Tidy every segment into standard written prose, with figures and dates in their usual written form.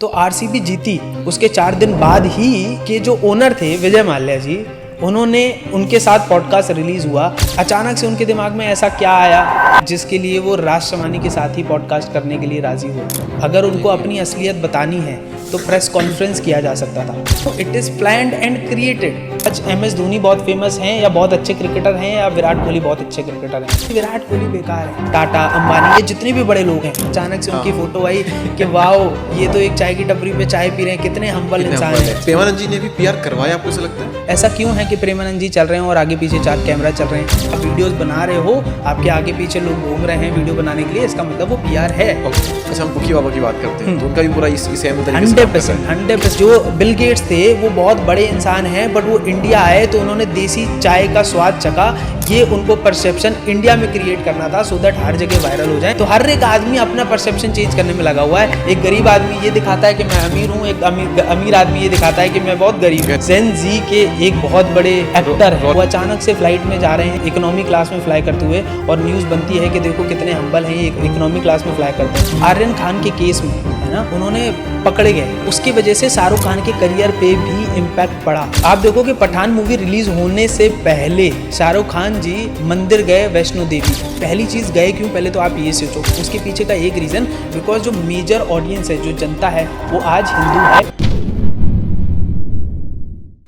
तो आरसीबी जीती उसके 4 दिन बाद ही के जो ओनर थे विजय माल्या जी, उन्होंने उनके साथ पॉडकास्ट रिलीज हुआ। अचानक से उनके दिमाग में ऐसा क्या आया जिसके लिए वो राष्ट्रवाणी के साथ ही पॉडकास्ट करने के लिए राजी हो। अगर उनको अपनी असलियत बतानी है तो प्रेस कॉन्फ्रेंस किया जा सकता था। तो it is planned and created. आज MS धोनी बहुत फेमस हैं या बहुत अच्छे क्रिकेटर हैं या विराट कोहली बहुत अच्छे क्रिकेटर हैं। विराट कोहली बेकार है। टाटा, अंबानी, ये जितने भी बड़े लोग हैं, अचानक से उनकी फोटो आई कि वाओ ये तो एक चाय की टपरी पे चाय पी रहे हैं, कितने हम्बल इंसान हैं। प्रेमानंद जी ने भी PR करवाया, आपको ऐसा लगता है? ऐसा क्यों है कि प्रेमानंद जी चल रहे हैं और आगे पीछे 4 कैमरा चल रहे हैं? आप वीडियोस बना रहे हो, आपके आगे पीछे लोग घूम रहे हैं वीडियो बनाने के लिए, इसका मतलब वो PR है। अच्छा, हम पुकी बाबा की बात करते हैं तो उनका भी पूरा इस सेम तरीके से 100%। जो बिल गेट्स थे वो बहुत बड़े इंसान हैं, बट वो इंडिया आए तो उन्होंने देसी चाय का स्वाद चखा। ये उनको परसेप्शन इंडिया में क्रिएट करना था सो दैट हर जगह वायरल हो जाए। तो हर एक आदमी अपना परसेप्शन चेंज करने में लगा हुआ है। एक गरीब आदमी ये दिखाता है कि मैं अमीर हूँ, एक अमीर आदमी ये दिखाता है कि मैं बहुत गरीब हूँ। जेन जी के एक बहुत बड़े एक्टर है, वो अचानक से फ्लाइट में जा रहे हैं इकोनॉमी क्लास में फ्लाई करते हुए, और न्यूज़ बनती है कि देखो कितने हम्बल हैं, ये इकोनॉमी क्लास में फ्लाई करते हैं। आर्यन खान के केस में है ना, उन्होंने पकड़े गए, उसकी वजह से शाहरुख खान के करियर पे भी इम्पैक्ट पड़ा। आप देखो कि पठान मूवी रिलीज होने से पहले शाहरुख खान जी मंदिर गए वैष्णो देवी। पहली चीज गए क्यों, पहले तो आप ये सोचो। उसके पीछे का एक रीजन, बिकॉज जो मेजर ऑडियंस है, जो जनता है, वो आज हिंदू है।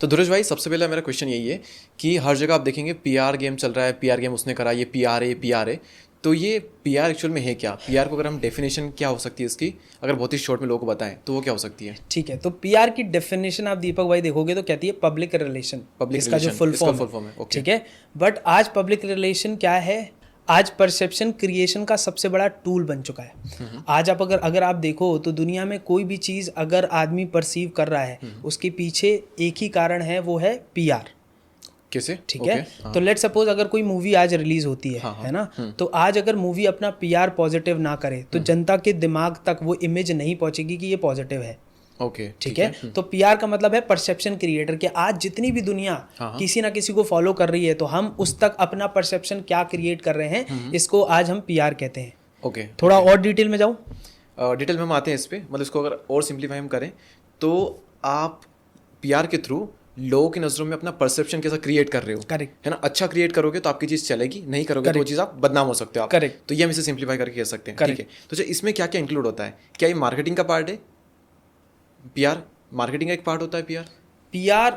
तो धीरज भाई, सबसे पहले मेरा क्वेश्चन यही है कि हर जगह आप देखेंगे PR गेम चल रहा है, PR गेम उसने करा, ये PR है। तो ये PR एक्चुअल में है क्या? PR को अगर हम डेफिनेशन क्या हो सकती है इसकी, अगर बहुत ही शॉर्ट में लोगों को बताएं तो वो क्या हो सकती है? ठीक है, तो PR की डेफिनेशन आप दीपक भाई देखोगे तो कहती है पब्लिक रिलेशन। इसका जो फुल फॉर्म है, ठीक है। बट आज पब्लिक रिलेशन क्या है? आज परसेप्शन क्रिएशन का सबसे बड़ा टूल बन चुका है। आज आप अगर आप देखो तो दुनिया में कोई भी चीज़ अगर आदमी परसीव कर रहा है, उसके पीछे एक ही कारण है, वो है PR। कैसे? ठीक है। तो लेट सपोज अगर कोई मूवी आज रिलीज होती है ना, तो आज अगर मूवी अपना PR पॉजिटिव ना करे तो जनता के दिमाग तक वो इमेज नहीं पहुंचेगी कि ये पॉजिटिव है। ओके, ठीक है। तो PR का मतलब है परसेप्शन क्रिएटर, कि आज जितनी भी दुनिया किसी ना किसी को फॉलो कर रही है तो हम उस तक अपना परसेप्शन क्या क्रिएट कर रहे हैं, इसको आज हम PR कहते हैं। ओके, थोड़ा और डिटेल में जाऊँ? डिटेल में हम आते हैं इस पे, मतलब इसको अगर और सिंप्लीफाई हम करें तो आप PR के थ्रू लोगों की नज़रों में अपना परसेप्शन कैसा क्रिएट कर रहे हो, करेक्ट है ना। अच्छा क्रिएट करोगे तो आपकी चीज़ चलेगी, नहीं करोगे तो वो चीज़ आप बदनाम हो सकते हो आप। करेक्ट। तो ये हम इसे सिंप्लीफाई करके कह सकते हैं, ठीक है। तो अच्छा, इसमें क्या क्या इंक्लूड होता है? क्या ये मार्केटिंग का पार्ट है? PR मार्केटिंग का एक पार्ट होता है? PR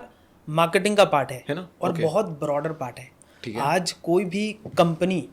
मार्केटिंग का पार्ट है ना, और बहुत ब्रॉडर पार्ट है। ठीक है। आज कोई भी कंपनी,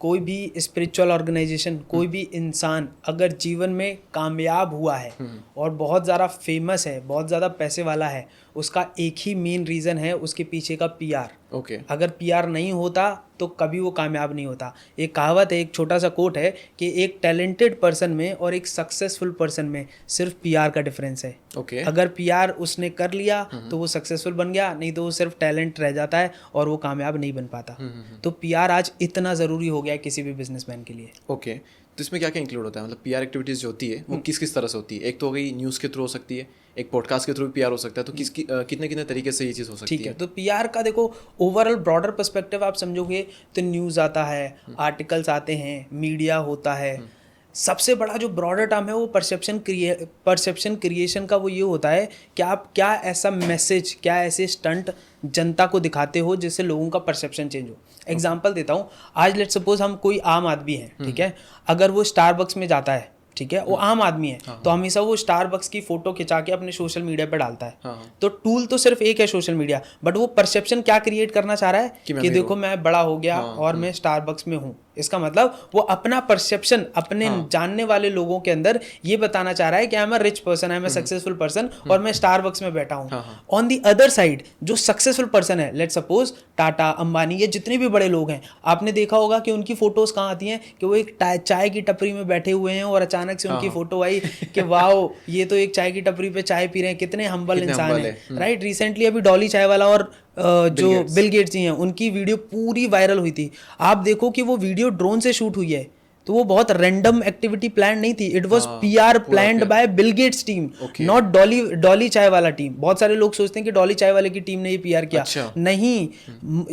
कोई भी स्पिरिचुअल ऑर्गेनाइजेशन, कोई भी इंसान अगर जीवन में कामयाब हुआ है और बहुत ज़्यादा फेमस है, बहुत ज़्यादा पैसे वाला है, उसका एक ही मेन रीज़न है उसके पीछे का PR। ओके। अगर PR नहीं होता तो कभी वो कामयाब नहीं होता। एक कहावत है, एक छोटा सा कोट है कि एक टैलेंटेड पर्सन में और एक सक्सेसफुल पर्सन में सिर्फ PR का डिफरेंस है। ओके। अगर PR उसने कर लिया तो वो सक्सेसफुल बन गया, नहीं तो वो सिर्फ टैलेंट रह जाता है और वो कामयाब नहीं बन पाता। तो PR आज इतना ज़रूरी हो गया है किसी भी बिजनेसमैन के लिए। ओके, तो इसमें क्या क्या इंक्लूड होता है? मतलब PR एक्टिविटीज़ जो होती है वो किस किस तरह से होती है? एक तो हो गई न्यूज़ के थ्रू हो सकती है, एक पॉडकास्ट के थ्रू भी PR हो सकता है, तो कितने कितने तरीके से ये चीज़ हो सकती है? ठीक है, तो PR का देखो ओवरऑल ब्रॉडर पर्सपेक्टिव आप समझोगे तो न्यूज़ आता है, आर्टिकल्स आते हैं, मीडिया होता है। सबसे बड़ा जो ब्रॉडर टर्म है वो परसेप्शन क्रिएशन का वो ये होता है कि आप क्या ऐसा मैसेज, क्या ऐसे स्टंट जनता को दिखाते हो जिससे लोगों का परसेप्शन चेंज हो। एग्जांपल देता हूँ, आज लेट सपोज हम कोई आम आदमी है, ठीक है, अगर वो स्टारबक्स में जाता है, ठीक है, वो आम आदमी है, तो हमेशा वो स्टारबक्स की फोटो खिंचा के अपने सोशल मीडिया पे डालता है। तो टूल तो सिर्फ एक है, सोशल मीडिया, बट वो परसेप्शन क्या क्रिएट करना चाह रहा है कि देखो मैं बड़ा हो गया और मैं स्टारबक्स में हूँ। इसका मतलब वो अपना परसेप्शन अपने जानने वाले लोगों के अंदर ये बताना चाह रहा है कि I am a rich person, I am a successful person और मैं स्टारबक्स में बैठा हूँ। ऑन दी अदर साइड जो सक्सेसफुल पर्सन है, लेट सपोज टाटा, अंबानी, ये जितने भी बड़े लोग हैं, आपने देखा होगा कि उनकी फोटोज कहाँ आती हैं कि वो एक चाय की टपरी में बैठे हुए हैं और अचानक से उनकी फोटो आई कि वाओ ये तो एक चाय की टपरी पे चाय पी रहे हैं, कितने हम्बल इंसान हैं, राइट। रिसेंटली अभी डॉली चाय वाला और जो बिल गेट्स जी हैं, उनकी वीडियो पूरी वायरल हुई थी। आप देखो कि वो वीडियो ड्रोन से शूट हुई है, तो वो बहुत रैंडम एक्टिविटी प्लान नहीं थी, it was PR planned bye Bill Gates team, not Dolly चाय वाला टीम। बहुत सारे लोग सोचते हैं कि डॉली चाय वाले की टीम ने ये पीआर किया। नहीं,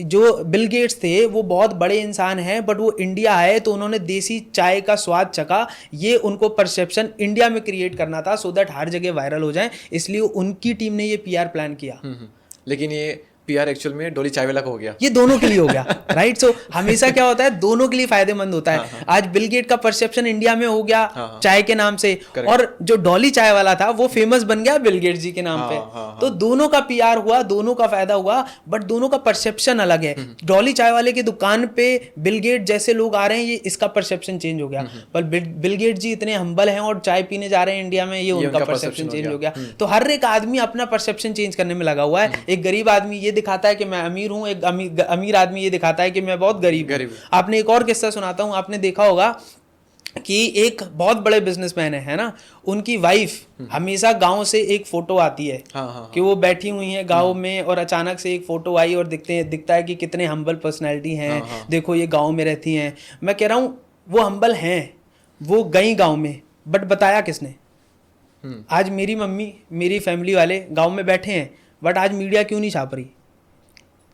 जो बिल गेट्स थे वो बहुत बड़े इंसान हैं, बट वो इंडिया आए तो उन्होंने देसी चाय का स्वाद चखा, ये उनको परसेप्शन इंडिया में क्रिएट करना था सो दैट हर जगह वायरल हो जाए, इसलिए उनकी टीम ने ये पीआर प्लान किया। लेकिन ये पीआर एक्चुअल में डॉली चाय वाला का हो गया, ये दोनों के लिए हो गया, राइट। सो हमेशा क्या होता है, दोनों के लिए फायदेमंद होता है। आज बिल गेट का परसेप्शन इंडिया में हो गया चाय के नाम से, और जो डॉली चाय वाला था वो फेमस बन गया बिल गेट जी के नाम पे। तो दोनों का पीआर हुआ, दोनों का फायदा हुआ, बट दोनों का परसेप्शन अलग है। डॉली चाय वाले की दुकान पे बिल गेट जैसे लोग आ रहे हैं, ये इसका परसेप्शन चेंज हो गया, पर बिल गेट जी इतने हम्बल हैं और चाय पीने जा रहे हैं इंडिया में, ये उनका परसेप्शन चेंज हो गया। तो हर एक आदमी अपना परसेप्शन चेंज करने में लगा हुआ है। एक गरीब आदमी ये दिखाता है कि मैं अमीर हूं, एक अमीर आदमी ये दिखाता है कि मैं बहुत गरीब हूं। आपने एक और किस्सा सुनाता हूं, आपने देखा होगा कि एक बहुत बड़े बिजनेसमैन है ना, उनकी वाइफ हमेशा गांव से एक फोटो आती है कि वो बैठी हुई है गांव में, और अचानक से एक फोटो आई और दिखता है कि कितने हम्बल पर्सनैलिटी हैं, देखो ये गांव में रहती हैं। मैं कह रहा हूं वो हम्बल हैं, वो गई गांव में, बट बताया किसने? आज मेरी मम्मी, मेरी फैमिली वाले गांव में बैठे हैं, बट आज मीडिया क्यों नहीं छाप रही?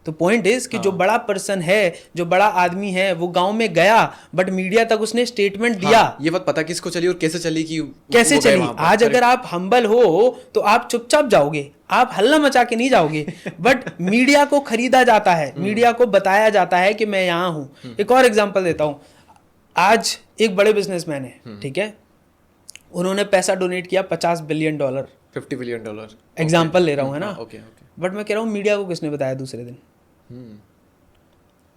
तो पॉइंट इज कि जो बड़ा पर्सन है, जो बड़ा आदमी है, वो गांव में गया, बट मीडिया तक उसने स्टेटमेंट दिया। ये बात पता किसको चली और कैसे चली कि कैसे चली। आज अगर आप हम्बल हो तो आप चुपचाप जाओगे, आप हल्ला मचा के नहीं जाओगे, बट मीडिया को खरीदा जाता है, मीडिया को बताया जाता है कि मैं यहाँ हूँ। एक और एग्जाम्पल देता हूँ। आज एक बड़े बिजनेसमैन है, ठीक है, उन्होंने पैसा डोनेट किया $50 बिलियन, $50 बिलियन, एग्जाम्पल ले रहा हूँ, है ना। बट मैं कह रहा हूँ मीडिया को किसने बताया दूसरे दिन?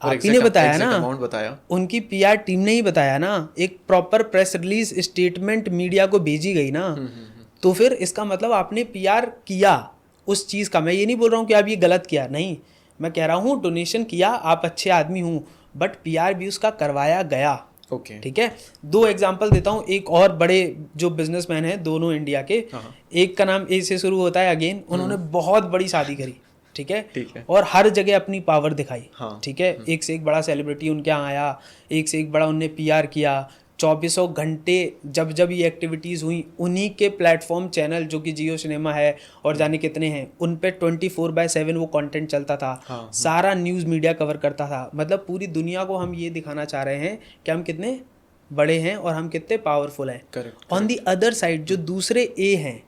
आप ही ने बताया ना, अमाउंट बताया, उनकी पीआर टीम ने ही बताया ना, एक proper press release statement media को भेजी गई ना। तो फिर इसका मतलब आपने पीआर किया उस चीज का। मैं ये नहीं बोल रहा हूँ कि आप ये गलत किया, नहीं, मैं कह रहा हूँ डोनेशन किया, आप अच्छे आदमी हूँ, बट पीआर भी उसका करवाया गया। ठीक है, दो एग्जांपल देता हूँ। एक और बड़े जो बिजनेसमैन हैं, दोनों इंडिया के, एक का नाम ए से शुरू होता है, अगेन, उन्होंने बहुत बड़ी शादी करी, ठीक है, और हर जगह अपनी पावर दिखाई, ठीक है, एक से एक बड़ा सेलिब्रिटी उनके यहाँ आया, एक से एक बड़ा उनने पीआर किया। 2400 घंटे जब ये एक्टिविटीज़ हुई, उन्हीं के प्लेटफॉर्म चैनल जो कि जियो सिनेमा है और जाने कितने हैं, उन पे 24/7 वो कंटेंट चलता था। सारा न्यूज़ मीडिया कवर करता था। मतलब पूरी दुनिया को हम ये दिखाना चाह रहे हैं कि हम कितने बड़े हैं और हम कितने पावरफुल हैं। ऑन दी अदर साइड जो दूसरे ए हैं,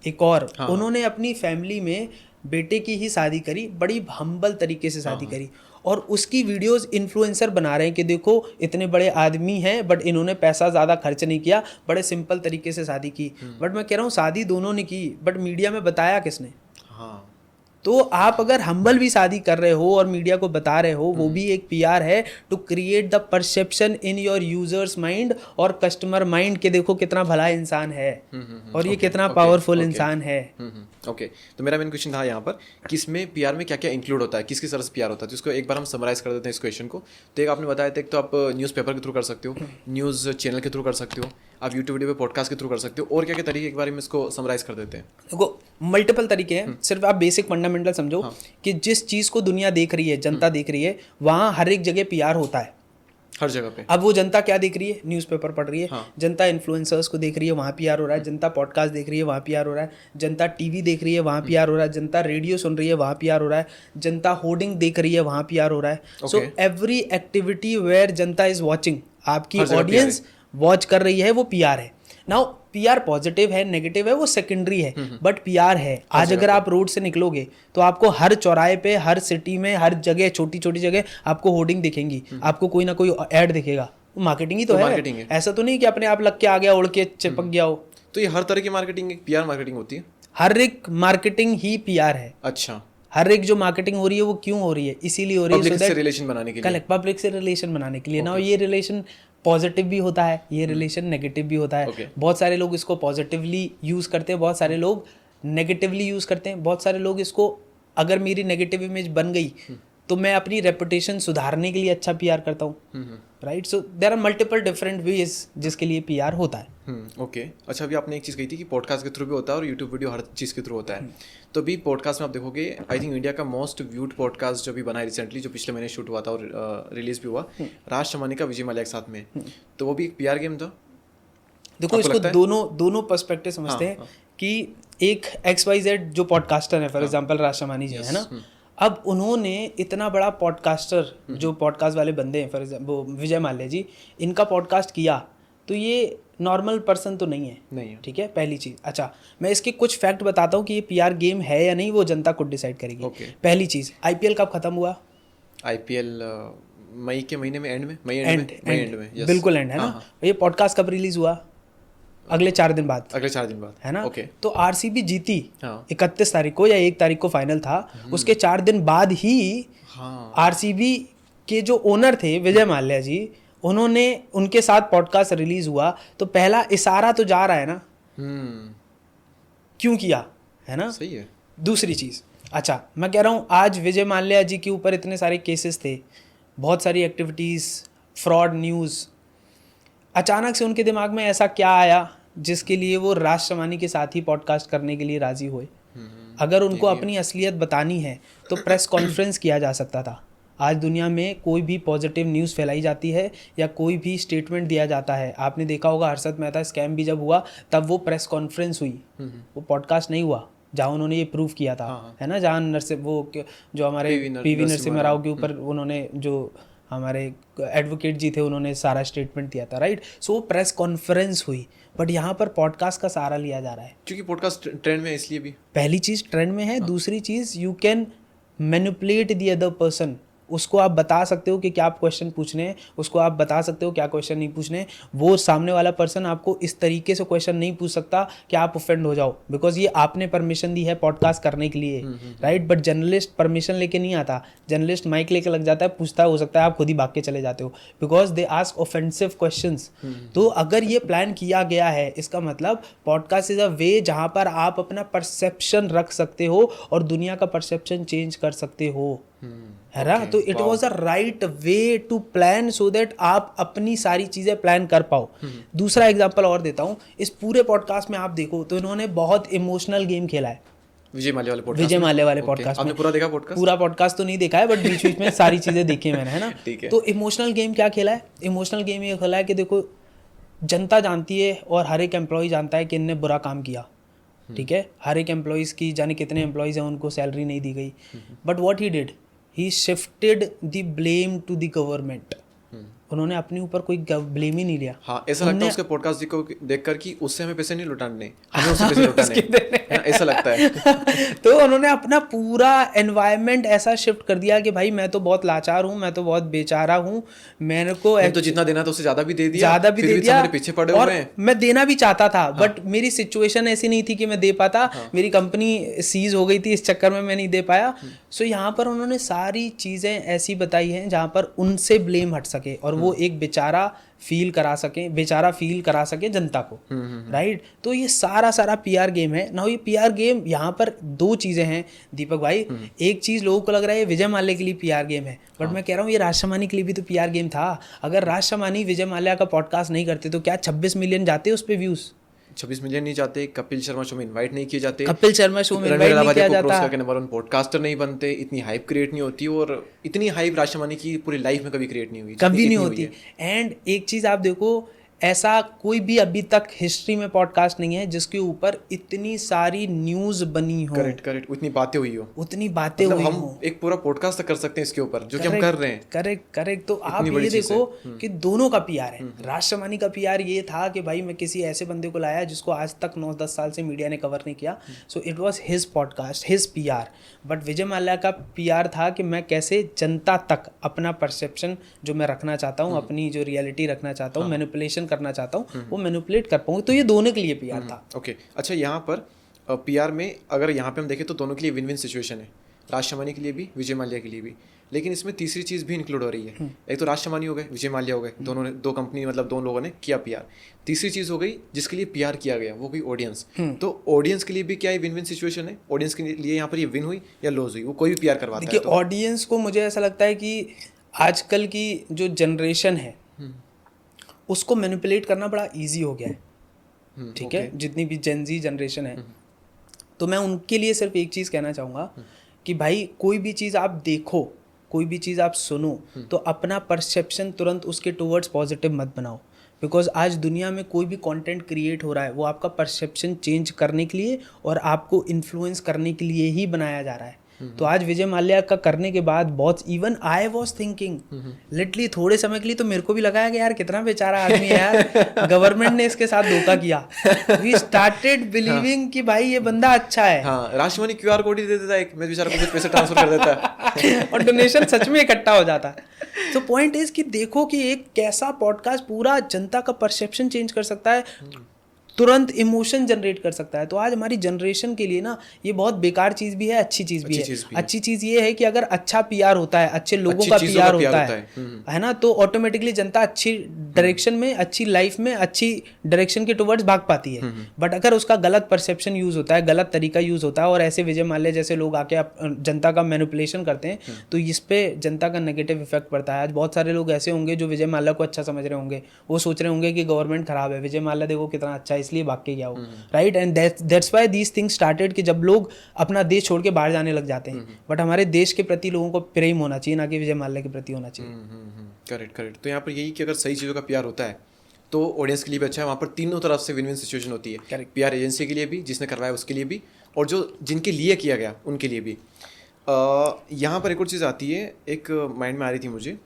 एक और, उन्होंने अपनी फैमिली में बेटे की ही शादी करी, बड़ी हम्बल तरीके से शादी करी, और उसकी वीडियोस इन्फ्लुएंसर बना रहे हैं कि देखो इतने बड़े आदमी हैं, बट इन्होंने पैसा ज़्यादा खर्च नहीं किया, बड़े सिंपल तरीके से शादी की। बट मैं कह रहा हूँ शादी दोनों ने की, बट मीडिया में बताया किसने? तो आप अगर हम्बल भी शादी कर रहे हो और मीडिया को बता रहे हो, वो भी एक पीआर है, to create the perception in your users mind और कस्टमर माइंड के देखो कितना भला इंसान है और ये कितना पावरफुल इंसान है। ओके, तो मेरा मेन क्वेश्चन था यहाँ पर कि इसमें पीआर में क्या क्या इंक्लूड होता है, किस किस तरह से पीआर होता है, तो इसको एक बार हम समराइज कर देते हैं इस क्वेश्चन को। तो एक आपने बताया था, एक तो आप न्यूज़पेपर के थ्रू कर सकते हो, न्यूज़ चैनल के थ्रू कर सकते हो, आप यूट्यूब वीडियो पे पॉडकास्ट के थ्रू कर सकते हो, और क्या क्या तरीके एक बार में इसको समराइज कर देते हैं। देखो मल्टीपल तरीके हैं, सिर्फ आप बेसिक फंडामेंटल समझो कि जिस चीज़ को दुनिया देख रही है, जनता देख रही है, वहाँ हर एक जगह पीआर होता है, हर जगह पे। अब वो जनता क्या देख रही है? न्यूज़पेपर पढ़ रही है, जनता इन्फ्लुएंसर्स को देख रही है, वहाँ पीआर हो रहा है, जनता पॉडकास्ट देख रही है, वहाँ पीआर हो रहा है, जनता टीवी देख रही है, वहाँ पीआर हो रहा है, जनता रेडियो सुन रही है, वहाँ पीआर हो रहा है, जनता होर्डिंग देख रही है, वहाँ पीआर हो रहा है। So every activity where Janata is watching, आपकी ऑडियंस वॉच कर रही है, वो पीआर है। नाउ पीआर पॉजिटिव है, नेगेटिव है, वो सेकेंडरी है, बट पीआर है। आज अगर आप रोड से निकलोगे तो आपको हर चौराहे पे, हर सिटी में, हर जगह, छोटी छोटी जगह आपको होर्डिंग दिखेंगी, आपको कोई ना कोई ऐड दिखेगा। मार्केटिंग ही तो है, ऐसा तो नहीं कि अपने आप लग के आ गया, उड़ के चिपक गया हो। तो ये हर तरह की मार्केटिंग पीआर मार्केटिंग होती है, हर एक मार्केटिंग ही पीआर है। अच्छा, हर एक जो मार्केटिंग हो रही है वो क्यों हो रही है? इसीलिए हो रही है पब्लिक से रिलेशन बनाने के लिए, करेक्ट, पब्लिक से रिलेशन बनाने के लिए। ना ये रिलेशन पॉजिटिव भी होता है, ये रिलेशन नेगेटिव भी होता है। बहुत सारे लोग इसको पॉजिटिवली यूज करते हैं, बहुत सारे लोग नेगेटिवली यूज करते हैं। बहुत सारे लोग इसको, अगर मेरी नेगेटिव इमेज बन गई तो मैं अपनी रेपुटेशन सुधारने के लिए अच्छा पीआर करता हूँ, right? So there are multiple different ways जिसके लिए पीआर होता है। ओके। अच्छा, अभी आपने एक चीज़ कही थी कि पॉडकास्ट के थ्रू भी होता है और यूट्यूब वीडियो हर चीज़ के थ्रू होता है। तो अभी पॉडकास्ट में आप देखोगे, आई थिंक इंडिया का मोस्ट व्यूड पॉडकास्ट जो भी बना है रिसेंटली, जो पिछले महीने शूट हुआ था और रिलीज भी हुआ, राज शमानी का विजय माल्या के साथ में, तो वो भी एक पीआर गेम था। देखो, इसको दोनों पर्सपेक्टिव समझते हैं कि एक XYZ जो पॉडकास्टर है, फॉर एग्जांपल राज शमानी जी है ना, अब उन्होंने इतना बड़ा पॉडकास्टर जो पॉडकास्ट वाले बंदे हैं, फॉर एग्जाम्पल विजय माल्या जी, इनका पॉडकास्ट किया, तो ये नॉर्मल पर्सन तो नहीं है, ठीक है, पहली चीज़। अच्छा, मैं इसके कुछ फैक्ट बताता हूँ कि ये पीआर गेम है या नहीं, वो जनता खुद डिसाइड करेगी। पहली चीज़, IPL कब खत्म हुआ? IPL मई के महीने में, एंड में, मई एंड में, बिल्कुल एंड है ना। ये पॉडकास्ट कब रिलीज हुआ? अगले 4 दिन बाद, है ना। तो RCB जीती 31 तारीख को या 1 तारीख को फाइनल था, उसके 4 दिन बाद ही RCB के जो ओनर थे विजय माल्या जी, उन्होंने उनके साथ पॉडकास्ट रिलीज हुआ। तो पहला इशारा तो जा रहा है ना, क्यों किया, है ना। सही है। दूसरी चीज़, अच्छा मैं कह रहा हूँ, आज विजय माल्या जी के ऊपर इतने सारे केसेस थे, बहुत सारी एक्टिविटीज़, फ्रॉड न्यूज़, अचानक से उनके दिमाग में ऐसा क्या आया जिसके लिए वो राज शमानी के साथ ही पॉडकास्ट करने के लिए राजी हुए? अगर उनको अपनी असलियत बतानी है तो प्रेस कॉन्फ्रेंस किया जा सकता था। आज दुनिया में कोई भी पॉजिटिव न्यूज़ फैलाई जाती है या कोई भी स्टेटमेंट दिया जाता है, आपने देखा होगा हर्षद मेहता स्कैम भी जब हुआ तब वो प्रेस कॉन्फ्रेंस हुई, वो पॉडकास्ट नहीं हुआ, जहाँ उन्होंने ये प्रूव किया था, है ना, जहाँ वो जो हमारे PV नरसिम्हा राव के ऊपर उन्होंने, जो हमारे एडवोकेट जी थे, उन्होंने सारा स्टेटमेंट दिया था, राइट। सो प्रेस कॉन्फ्रेंस हुई, बट यहाँ पर पॉडकास्ट का सहारा लिया जा रहा है क्योंकि पॉडकास्ट ट्रेंड में, इसलिए भी पहली चीज़ ट्रेंड में है। दूसरी चीज़, you can manipulate the other person, उसको आप बता सकते हो कि क्या आप क्वेश्चन पूछने हैं, उसको आप बता सकते हो क्या क्वेश्चन नहीं पूछने। वो सामने वाला पर्सन आपको इस तरीके से क्वेश्चन नहीं पूछ सकता कि आप ऑफेंड हो जाओ, बिकॉज ये आपने परमिशन दी है पॉडकास्ट करने के लिए, राइट। बट जर्नलिस्ट परमिशन लेके नहीं आता, जर्नलिस्ट माइक लेके लग जाता है, पूछता हो सकता है आप खुद ही भाग के चले जाते हो, because they ask offensive questions. तो अगर ये प्लान किया गया है, इसका मतलब पॉडकास्ट इज अ वे जहाँ पर आप अपना परसेप्शन रख सकते हो और दुनिया का परसेप्शन चेंज कर सकते हो, है ना। तो it was a right way to plan so that आप अपनी सारी चीज़ें प्लान कर पाओ। दूसरा एग्जांपल और देता हूँ, इस पूरे पॉडकास्ट में आप देखो तो इन्होंने बहुत इमोशनल गेम खेला है विजय माल्या वाले पॉडकास्ट में। पूरा देखा पॉडकास्ट? पूरा पॉडकास्ट तो नहीं देखा है, बट बीच बीच में सारी चीज़ें देखी मैंने, है ना। तो इमोशनल गेम क्या खेला है? इमोशनल गेम ये खेला है कि देखो, जनता जानती है और हर एक एम्प्लॉय जानता है कि इनने बुरा काम किया, ठीक है। हर एक एम्प्लॉयज़ की, जाने कितने एम्प्लॉयज़ हैं, उनको सैलरी नहीं दी गई, but what he did, he shifted the blame to the government। उन्होंने अपने ऊपर कोई ब्लेम ही नहीं लिया। हाँ, ऐसा लगता है उसके पॉडकास्ट को देखकर कि उससे हमें पैसे नहीं लुटाने, हमें उससे पैसे लुटाने, ऐसा लगता है। तो उन्होंने अपना पूरा एनवायरनमेंट ऐसा शिफ्ट कर दिया कि भाई मैं तो बहुत लाचार हूँ, मैं तो बहुत बेचारा हूँ, मेरे को तो जितना देना था उससे ज़्यादा भी दे दिया, मेरे पीछे पड़े हुए हैं। मैं देना भी चाहता था, बट मेरी सिचुएशन ऐसी नहीं थी कि मैं दे पाता, मेरी कंपनी सीज हो गई थी, इस चक्कर में मैं नहीं दे पाया। सो यहाँ पर उन्होंने सारी चीज़ें ऐसी बताई हैं जहाँ पर उनसे ब्लेम हट सके और वो एक बेचारा फील करा सके जनता को, राइट। तो ये सारा पीआर गेम है ना। ये पीआर गेम, यहाँ पर दो चीज़ें हैं दीपक भाई। एक चीज़ लोगों को लग रहा है ये विजय माल्या के लिए पीआर गेम है, बट मैं कह रहा हूँ ये राज शमानी के लिए भी तो पीआर गेम था। अगर राज शमानी विजय माल्या का पॉडकास्ट नहीं करते तो क्या 26 मिलियन जाते उस पर व्यूज़? 26 मिलियन नहीं जाते, कपिल शर्मा शो में इनवाइट नहीं किए जाते, कपिल शर्मा शो में इनवाइट नहीं किया जाता, नंबर 1 पॉडकास्टर नहीं बनते, इतनी हाइप क्रिएट नहीं होती, और इतनी हाइप राज शमानी की पूरी लाइफ में कभी क्रिएट नहीं हुई, कभी नहीं होती। एंड एक चीज़ आप देखो, ऐसा कोई भी अभी तक हिस्ट्री में पॉडकास्ट नहीं है जिसके ऊपर इतनी सारी न्यूज़ बनी हो, करेक्ट उतनी बातें हुई हो, मतलब हम एक पूरा पॉडकास्ट कर सकते हैं इसके ऊपर, जो कि हम कर रहे हैं। करेक्ट। तो आप ये देखो कि दोनों का पीआर है। राज शमानी का पीआर ये था कि भाई मैं किसी ऐसे बंदे को लाया जिसको आज तक 9-10 साल से मीडिया ने कवर नहीं किया, so it was his podcast, his PR. But Vijay Mallya का पीआर था कि मैं कैसे जनता तक अपना परसेप्शन जो मैं रखना चाहता हूँ, अपनी जो रियलिटी रखना चाहता हूँ, मैनिपुलेशन करना चाहता हूँ, वो मैनिपुलेट कर पाऊँ। तो ये दोनों के लिए पीआर था। ओके, अच्छा यहाँ पर पीआर में अगर यहाँ पे हम देखें तो दोनों के लिए विन विन सिचुएशन है। राज शमानी के लिए भी, विजय माल्या के लिए भी। लेकिन इसमें तीसरी चीज़ भी इंक्लूड हो रही है। एक तो राज शमानी हो गए, विजय माल्या हो गए, दोनों ने, दो कंपनी मतलब दोनों लोगों ने किया पीआर। तीसरी चीज़ हो गई जिसके लिए पीआर किया गया, वो गई ऑडियंस। तो ऑडियंस के लिए भी क्या ये विन विन सिचुएशन है? ऑडियंस के लिए यहाँ पर ये विन हुई या लॉस हुई? वो कोई भी पीआर करवाता है। देखिए ऑडियंस को मुझे ऐसा लगता है कि आजकल की जो जनरेशन है उसको मैनिपुलेट करना बड़ा इजी हो गया है, ठीक है, जितनी भी जेनजी जनरेशन है। तो मैं उनके लिए सिर्फ एक चीज़ कहना चाहूँगा कि भाई कोई भी चीज़ आप देखो, कोई भी चीज़ आप सुनो, तो अपना परसेप्शन तुरंत उसके टुवर्ड्स पॉजिटिव मत बनाओ। बिकॉज आज दुनिया में कोई भी कंटेंट क्रिएट हो रहा है वो आपका परसेप्शन चेंज करने के लिए और आपको इन्फ्लुएंस करने के लिए ही बनाया जा रहा है। तो आज विजय माल्या का करने के बाद बहुत, even I was thinking literally थोड़े समय के लिए तो मेरे को भी लगा कि यार कितना बेचारा आदमी है यार, गवर्नमेंट ने इसके साथ धोखा किया। वी स्टार्टेड बिलीविंग कि भाई ये बंदा अच्छा है। हाँ, राजमणि क्यूआर कोड ही दे देता है, एक मैं बेचारा को कुछ पैसे ट्रांसफर कर देता है और डोनेशन सच में इकट्ठा हो जाता है। तो पॉइंट इज कि देखो कि एक कैसा पॉडकास्ट पूरा जनता का परसेप्शन चेंज कर सकता है, तुरंत इमोशन जनरेट कर सकता है। तो आज हमारी जनरेशन के लिए ना ये बहुत बेकार चीज़ भी है, अच्छी चीज़ भी है। अच्छी चीज़ ये है कि अगर अच्छा पीआर होता है, अच्छे लोगों का पीआर होता है ना, तो ऑटोमेटिकली जनता अच्छी डायरेक्शन में, अच्छी लाइफ में, अच्छी डायरेक्शन के टुवर्ड्स भाग पाती है। बट अगर उसका गलत परसेप्शन यूज़ होता है, गलत तरीका यूज़ होता है और ऐसे विजय माल्या जैसे लोग आके जनता का मैनिपुलेशन करते हैं, तो इस पे जनता का नेगेटिव इफेक्ट पड़ता है। आज बहुत सारे लोग ऐसे होंगे जो विजय माल्या को अच्छा समझ रहे होंगे, वो सोच रहे होंगे कि गवर्नमेंट खराब है, विजय माल्या देखो कितना अच्छा है इसलिए भाग के गया हो, right. And that's why these things started कि जब लोग अपना देश छोड़ के बाहर जाने लग जाते हैं। बट हमारे देश के प्रति लोगों को प्रेम होना चाहिए, ना कि विजय माल्या के प्रति होना चाहिए। करेक्ट। तो यहाँ पर यही कि अगर सही चीज़ों का पीआर होता है तो ऑडियंस के लिए भी अच्छा है। वहाँ पर तीनों तरफ से विन विन सिचुएशन होती है, पीआर एजेंसी के लिए भी, जिसने करवाया उसके लिए भी, और जो जिनके लिए किया गया उनके लिए भी। यहाँ पर एक और चीज़ आती है, एक माइंड में आ रही थी मुझे,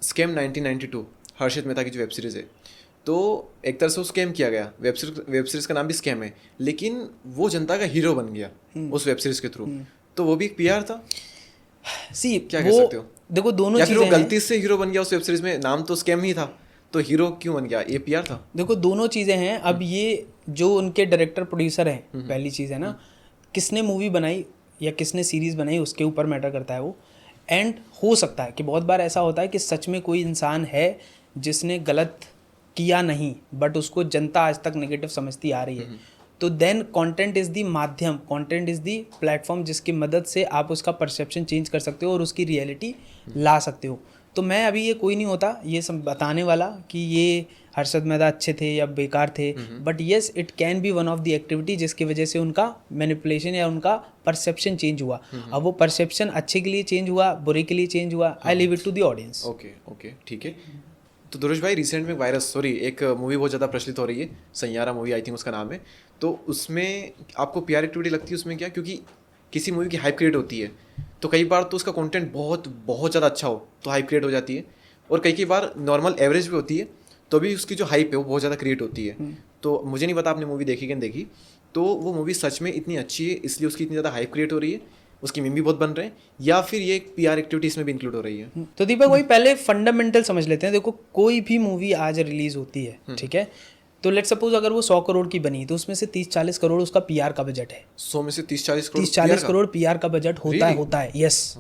स्कैम 1992 हर्षित मेहता की जो वेब सीरीज़ है। तो एक तरह से वो स्कैम किया गया, वेब सीरीज़ का नाम भी स्कैम है, लेकिन वो जनता का हीरो बन गया उस वेब सीरीज़ के थ्रू। तो वो भी एक पीआर था। क्या कह सकते हो? देखो दोनों चीज़ें, या फिर वो गलती से हीरो बन गया उस वेब सीरीज़ में, नाम तो स्कैम ही था, तो हीरो क्यों बन गया? ये पीआर था। देखो दोनों चीज़ें हैं। अब ये जो उनके डायरेक्टर प्रोड्यूसर हैं, पहली चीज़ है ना, किसने मूवी बनाई या किसने सीरीज़ बनाई उसके ऊपर मैटर करता है वो। एंड हो सकता है कि बहुत बार ऐसा होता है कि सच में कोई इंसान है जिसने गलत किया नहीं, बट उसको जनता आज तक नेगेटिव समझती आ रही है। तो देन कंटेंट इज़ दी माध्यम, कंटेंट इज़ दी प्लेटफॉर्म जिसकी मदद से आप उसका परसेप्शन चेंज कर सकते हो और उसकी रियलिटी ला सकते हो। तो मैं अभी ये कोई नहीं होता ये सब बताने वाला कि ये हर्षद मेहता अच्छे थे या बेकार थे, but yes it can be one of the activity जिसकी वजह से उनका मैनिपुलेशन या उनका परसेप्शन चेंज हुआ। अब वो परसेप्शन अच्छे के लिए चेंज हुआ, बुरे के लिए चेंज हुआ, I leave it to the audience. Okay ठीक है। तो दुरुष भाई, रिसेंट में एक मूवी बहुत ज़्यादा प्रचलित हो रही है, सैयारा मूवी, आई थिंक उसका नाम है। तो उसमें आपको पीआर एक्टिविटी लगती है उसमें क्या? क्योंकि किसी मूवी की हाइप क्रिएट होती है तो कई बार तो उसका कंटेंट बहुत ज़्यादा अच्छा हो तो हाइप क्रिएट हो जाती है, और कई बार नॉर्मल एवरेज भी होती है तो भी उसकी जो हाइप है वो बहुत ज़्यादा क्रिएट होती है। तो मुझे नहीं पता आपने मूवी देखी कि नहीं देखी, तो वो मूवी सच में इतनी अच्छी है इसलिए उसकी इतनी ज़्यादा हाइप क्रिएट हो रही है, उसकी मीम भी बहुत बन रहे हैं, या फिर ये एक पीआर एक्टिविटी इसमें भी इंक्लूड हो रही है? तो दीपक वही पहले फंडामेंटल समझ लेते हैं। देखो कोई भी मूवी आज रिलीज होती है, ठीक है, तो लेट सपोज अगर वो 100 करोड़ की बनी तो उसमें से 30-40 करोड़ उसका पीआर का बजट है। 100 में से 30-40 करोड़ पीआर का बजट होता है यस।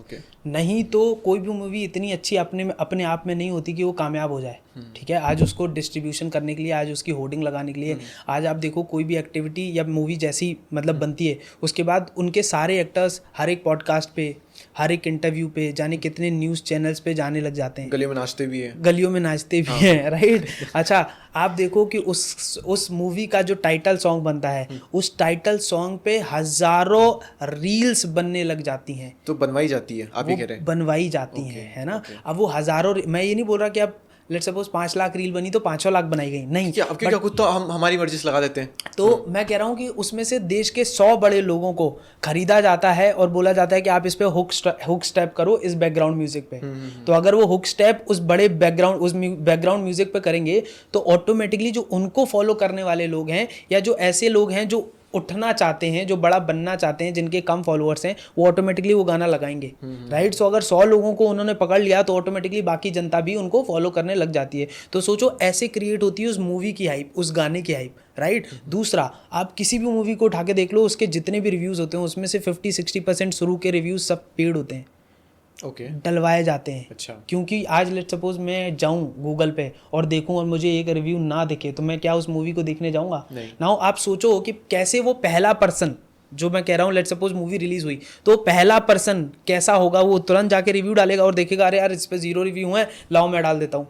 नहीं तो कोई भी मूवी इतनी अच्छी अपने आप में नहीं होती कि वो कामयाब हो जाए, ठीक है। आज उसको डिस्ट्रीब्यूशन करने के लिए, आज उसकी होर्डिंग लगाने के लिए, आज आप देखो कोई भी एक्टिविटी या मूवी जैसी मतलब बनती है, उसके बाद उनके सारे एक्टर्स हर एक पॉडकास्ट पे, हर एक इंटरव्यू पे, जाने कितने न्यूज़ चैनल्स पे जाने लग जाते हैं, गलियों में नाचते भी हैं राइट। अच्छा आप देखो कि उस मूवी का जो टाइटल सॉन्ग बनता है, उस टाइटल सॉन्ग पे हजारों रील्स बनने लग जाती हैं। तो बनवाई जाती है, आप ही कह रहे हैं, बनवाई जाती हैं, है ना। अब वो हजारों, मैं ये नहीं बोल रहा कि अब लेट्स सपोज 5 लाख रील बनी तो 500 लाख बनाई गई, नहीं। क्या कुछ तो हम हमारी मर्जी से लगा देते हैं। तो मैं कह रहा हूँ कि उसमें से देश के 100 बड़े लोगों को खरीदा जाता है और बोला जाता है कि आप इस पे हुक स्टेप करो इस बैकग्राउंड म्यूजिक पे। तो अगर वो हुक स्टेप उस बैकग्राउंड म्यूजिक पे करेंगे तो ऑटोमेटिकली जो उनको फॉलो करने वाले लोग हैं या जो ऐसे लोग हैं जो उठना चाहते हैं, जो बड़ा बनना चाहते हैं, जिनके कम फॉलोअर्स हैं, वो ऑटोमेटिकली वो गाना लगाएंगे, राइट। सो अगर 100 लोगों को उन्होंने पकड़ लिया तो ऑटोमेटिकली बाकी जनता भी उनको फॉलो करने लग जाती है। तो सोचो ऐसे क्रिएट होती है उस मूवी की हाइप, उस गाने की हाइप, राइट। दूसरा, आप किसी भी मूवी को उठा के देख लो, उसके जितने भी रिव्यूज़ होते हैं उसमें से 50-60% शुरू के रिव्यूज़ सब पेड होते हैं, डलवाए जाते हैं। अच्छा। क्योंकि आज लेट सपोज मैं जाऊं गूगल पे और देखूं और मुझे एक रिव्यू ना दिखे तो मैं क्या उस मूवी को देखने जाऊंगा? नाउ आप सोचो कि कैसे वो पहला पर्सन, जो मैं कह रहा हूँ लेट सपोज मूवी रिलीज हुई तो पहला पर्सन कैसा होगा, वो तुरंत जाके रिव्यू डालेगा और देखेगा अरे यार इस पे 0 रिव्यू है, लाओ मैं डाल देता हूँ।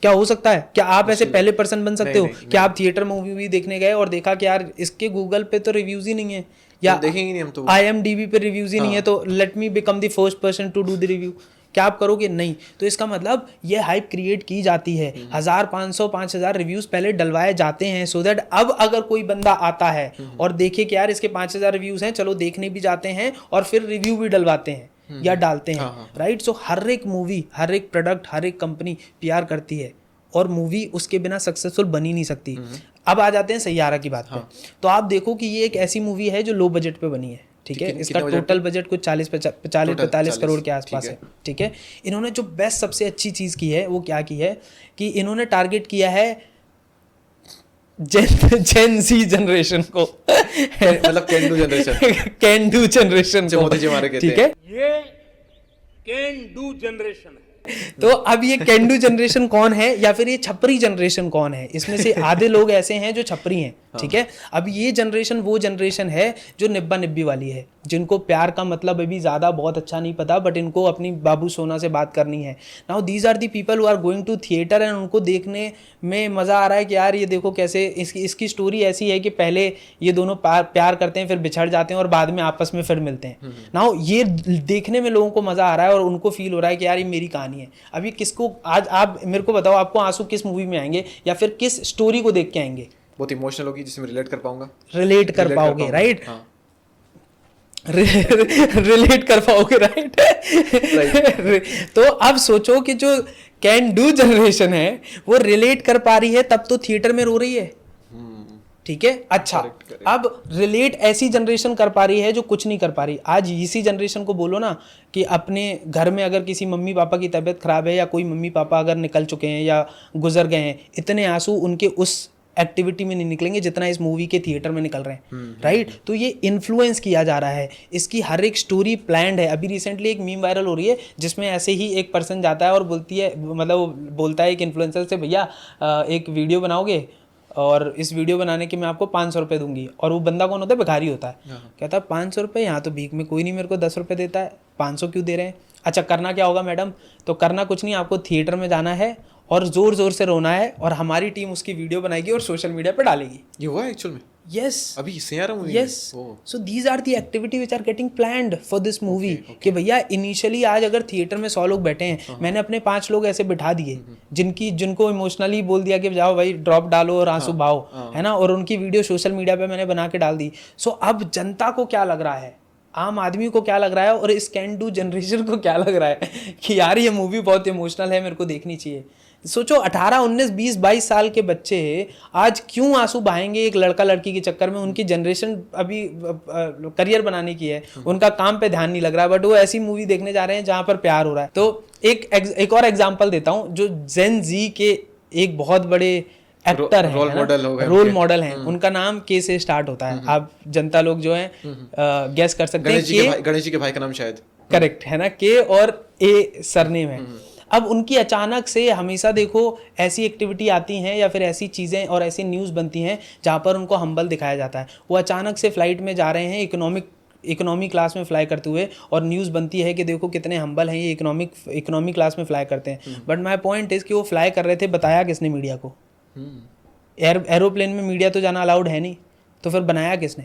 क्या हो सकता है? क्या आप ऐसे पहले पर्सन बन सकते हो? क्या आप थिएटर में मूवी देखने गए और देखा कि यार इसके गूगल पे तो रिव्यूज ही नहीं है, या देखेंगे नहीं हम तो, IMDb पे रिव्यूज ही नहीं है, तो let me become the first person to do the review. क्या आप करोगे? नहीं। तो इसका मतलब ये हाइप क्रिएट की जाती है, 1000, 500, 5000 रिव्यूज पहले डलवाए जाते हैं, सो दैट अब अगर कोई बंदा आता है और देखे कि यार इसके 5000 रिव्यूज हैं, चलो देखने भी जाते हैं और फिर रिव्यू भी डलवाते हैं या डालते हैं, राइट। सो हर एक मूवी, हर एक प्रोडक्ट, हर एक कंपनी PR करती है और मूवी उसके बिना सक्सेसफुल बन ही नहीं सकती। अब आ जाते हैं सैयारा की बात पे। तो आप देखो कि ये एक ऐसी मूवी है जो लो बजट पे बनी है, ठीक है। इसका टोटल बजट कुछ 40-45 करोड़ के आसपास है, ठीक है। इन्होंने जो बेस्ट सबसे अच्छी चीज़ की है वो क्या की है कि इन्होंने टारगेट किया है जेन Z जनरेशन को, मतलब can do generation, can do generation को, मोदी जी हमारे कहते ठीक है। ये कैन डू जनरेशन है। तो अब ये कैन डू जनरेशन कौन है या फिर ये छपरी जनरेशन कौन है? इसमें से आधे लोग ऐसे हैं जो छपरी हैं, ठीक है। अब ये जनरेशन वो जनरेशन है जो निब्बा निब्बी वाली है, जिनको प्यार का मतलब अभी ज़्यादा बहुत अच्छा नहीं पता, बट इनको अपनी बाबू सोना से बात करनी है। Now these are the people who are going to theatre and उनको देखने में मज़ा आ रहा है कि यार ये देखो कैसे इसकी स्टोरी ऐसी है कि पहले ये दोनों प्यार करते हैं, फिर बिछड़ जाते हैं और बाद में आपस में फिर मिलते हैं। नाउ ये देखने में लोगों को मज़ा आ रहा है और उनको फील हो रहा है कि यार ये मेरी कहानी है। अभी किसको, आज आप मेरे को बताओ, आपको आंसू किस मूवी में आएंगे या फिर किस स्टोरी को देख के आएंगे? बहुत इमोशनल होगी जिसमें रिलेट कर पाऊंगा, रिलेट कर पाओगे, राइट। रिलेट कर पाओगे, राइट। तो अब सोचो कि जो कैन डू जनरेशन है वो रिलेट कर पा रही है, तब तो थिएटर में रो रही है, ठीक है। अच्छा, अब रिलेट ऐसी जनरेशन कर पा रही है जो कुछ नहीं कर पा रही। आज इसी जनरेशन को बोलो ना कि अपने घर में अगर किसी मम्मी पापा की तबीयत खराब है या कोई मम्मी पापा अगर निकल चुके हैं या गुजर गए हैं, इतने आंसू उनके उस एक्टिविटी में नहीं निकलेंगे जितना इस मूवी के थिएटर में निकल रहे हैं, राइट। तो ये इन्फ्लुएंस किया जा रहा है, इसकी हर एक स्टोरी प्लान्ड है। अभी रिसेंटली एक मीम वायरल हो रही है जिसमें ऐसे ही एक पर्सन जाता है और बोलती है, मतलब बोलता है एक इन्फ्लुएंसर से, भैया एक वीडियो बनाओगे और इस वीडियो बनाने के मैं आपको 500 रुपये दूंगी। और वो बंदा कौन होता है? भिखारी होता है। कहता है 500 रुपये, यहाँ तो भीख में कोई नहीं मेरे को 10 रुपये देता है, 500 क्यों दे रहे हैं? अच्छा, करना क्या होगा मैडम? तो करना कुछ नहीं, आपको थिएटर में जाना है और जोर जोर से रोना है और हमारी टीम उसकी वीडियो बनाएगी और सोशल मीडिया पर डालेगी। ये हुआ है एक्चुअल में? Yes. अभी Saiyaara movie? Yes. So these are the activity which are getting planned for this movie. कि भैया इनिशियली आज अगर थिएटर में 100 लोग बैठे हैं, मैंने अपने 5 लोग ऐसे बिठा दिए जिनको इमोशनली बोल दिया कि जाओ भाई ड्रॉप डालो और आंसू बहाओ, है ना, और उनकी वीडियो सोशल मीडिया पे मैंने बना के डाल दी। सो अब जनता को क्या लग रहा है, आम आदमी को क्या लग रहा है और इस कैन डू जनरेशन को क्या लग रहा है कि यार ये मूवी बहुत इमोशनल है, मेरे को देखनी चाहिए। सोचो 18, 19, 20, 22 साल के बच्चे आज क्यों आंसू बहाएंगे एक लड़का लड़की के चक्कर में? उनकी जनरेशन अभी करियर बनाने की है, उनका काम पे ध्यान नहीं लग रहा, बट वो ऐसी मूवी देखने जा रहे हैं जहाँ पर प्यार हो रहा है। तो एक और एग्जाम्पल देता हूँ, जो जेन Z के एक बहुत बड़े एक्टर है, रोल मॉडल हैं, उनका नाम के से स्टार्ट होता है। आप जनता लोग जो है गेस कर सकते हैं। गणेश जी के भाई का नाम शायद, करेक्ट है ना, के और ए सरनेम है। अब उनकी अचानक से हमेशा देखो ऐसी एक्टिविटी आती हैं या फिर ऐसी चीज़ें और ऐसी न्यूज़ बनती हैं जहाँ पर उनको हम्बल दिखाया जाता है। वो अचानक से फ्लाइट में जा रहे हैं इकोनॉमी क्लास में फ्लाई करते हुए, और न्यूज़ बनती है कि देखो कितने हम्बल हैं ये, इकोनॉमी क्लास में फ्लाई करते हैं। बट माई पॉइंट इज़ कि वो फ्लाई कर रहे थे, बताया किसने मीडिया को? एरोप्लेन में मीडिया तो जाना अलाउड है नहीं, तो फिर बनाया किसने?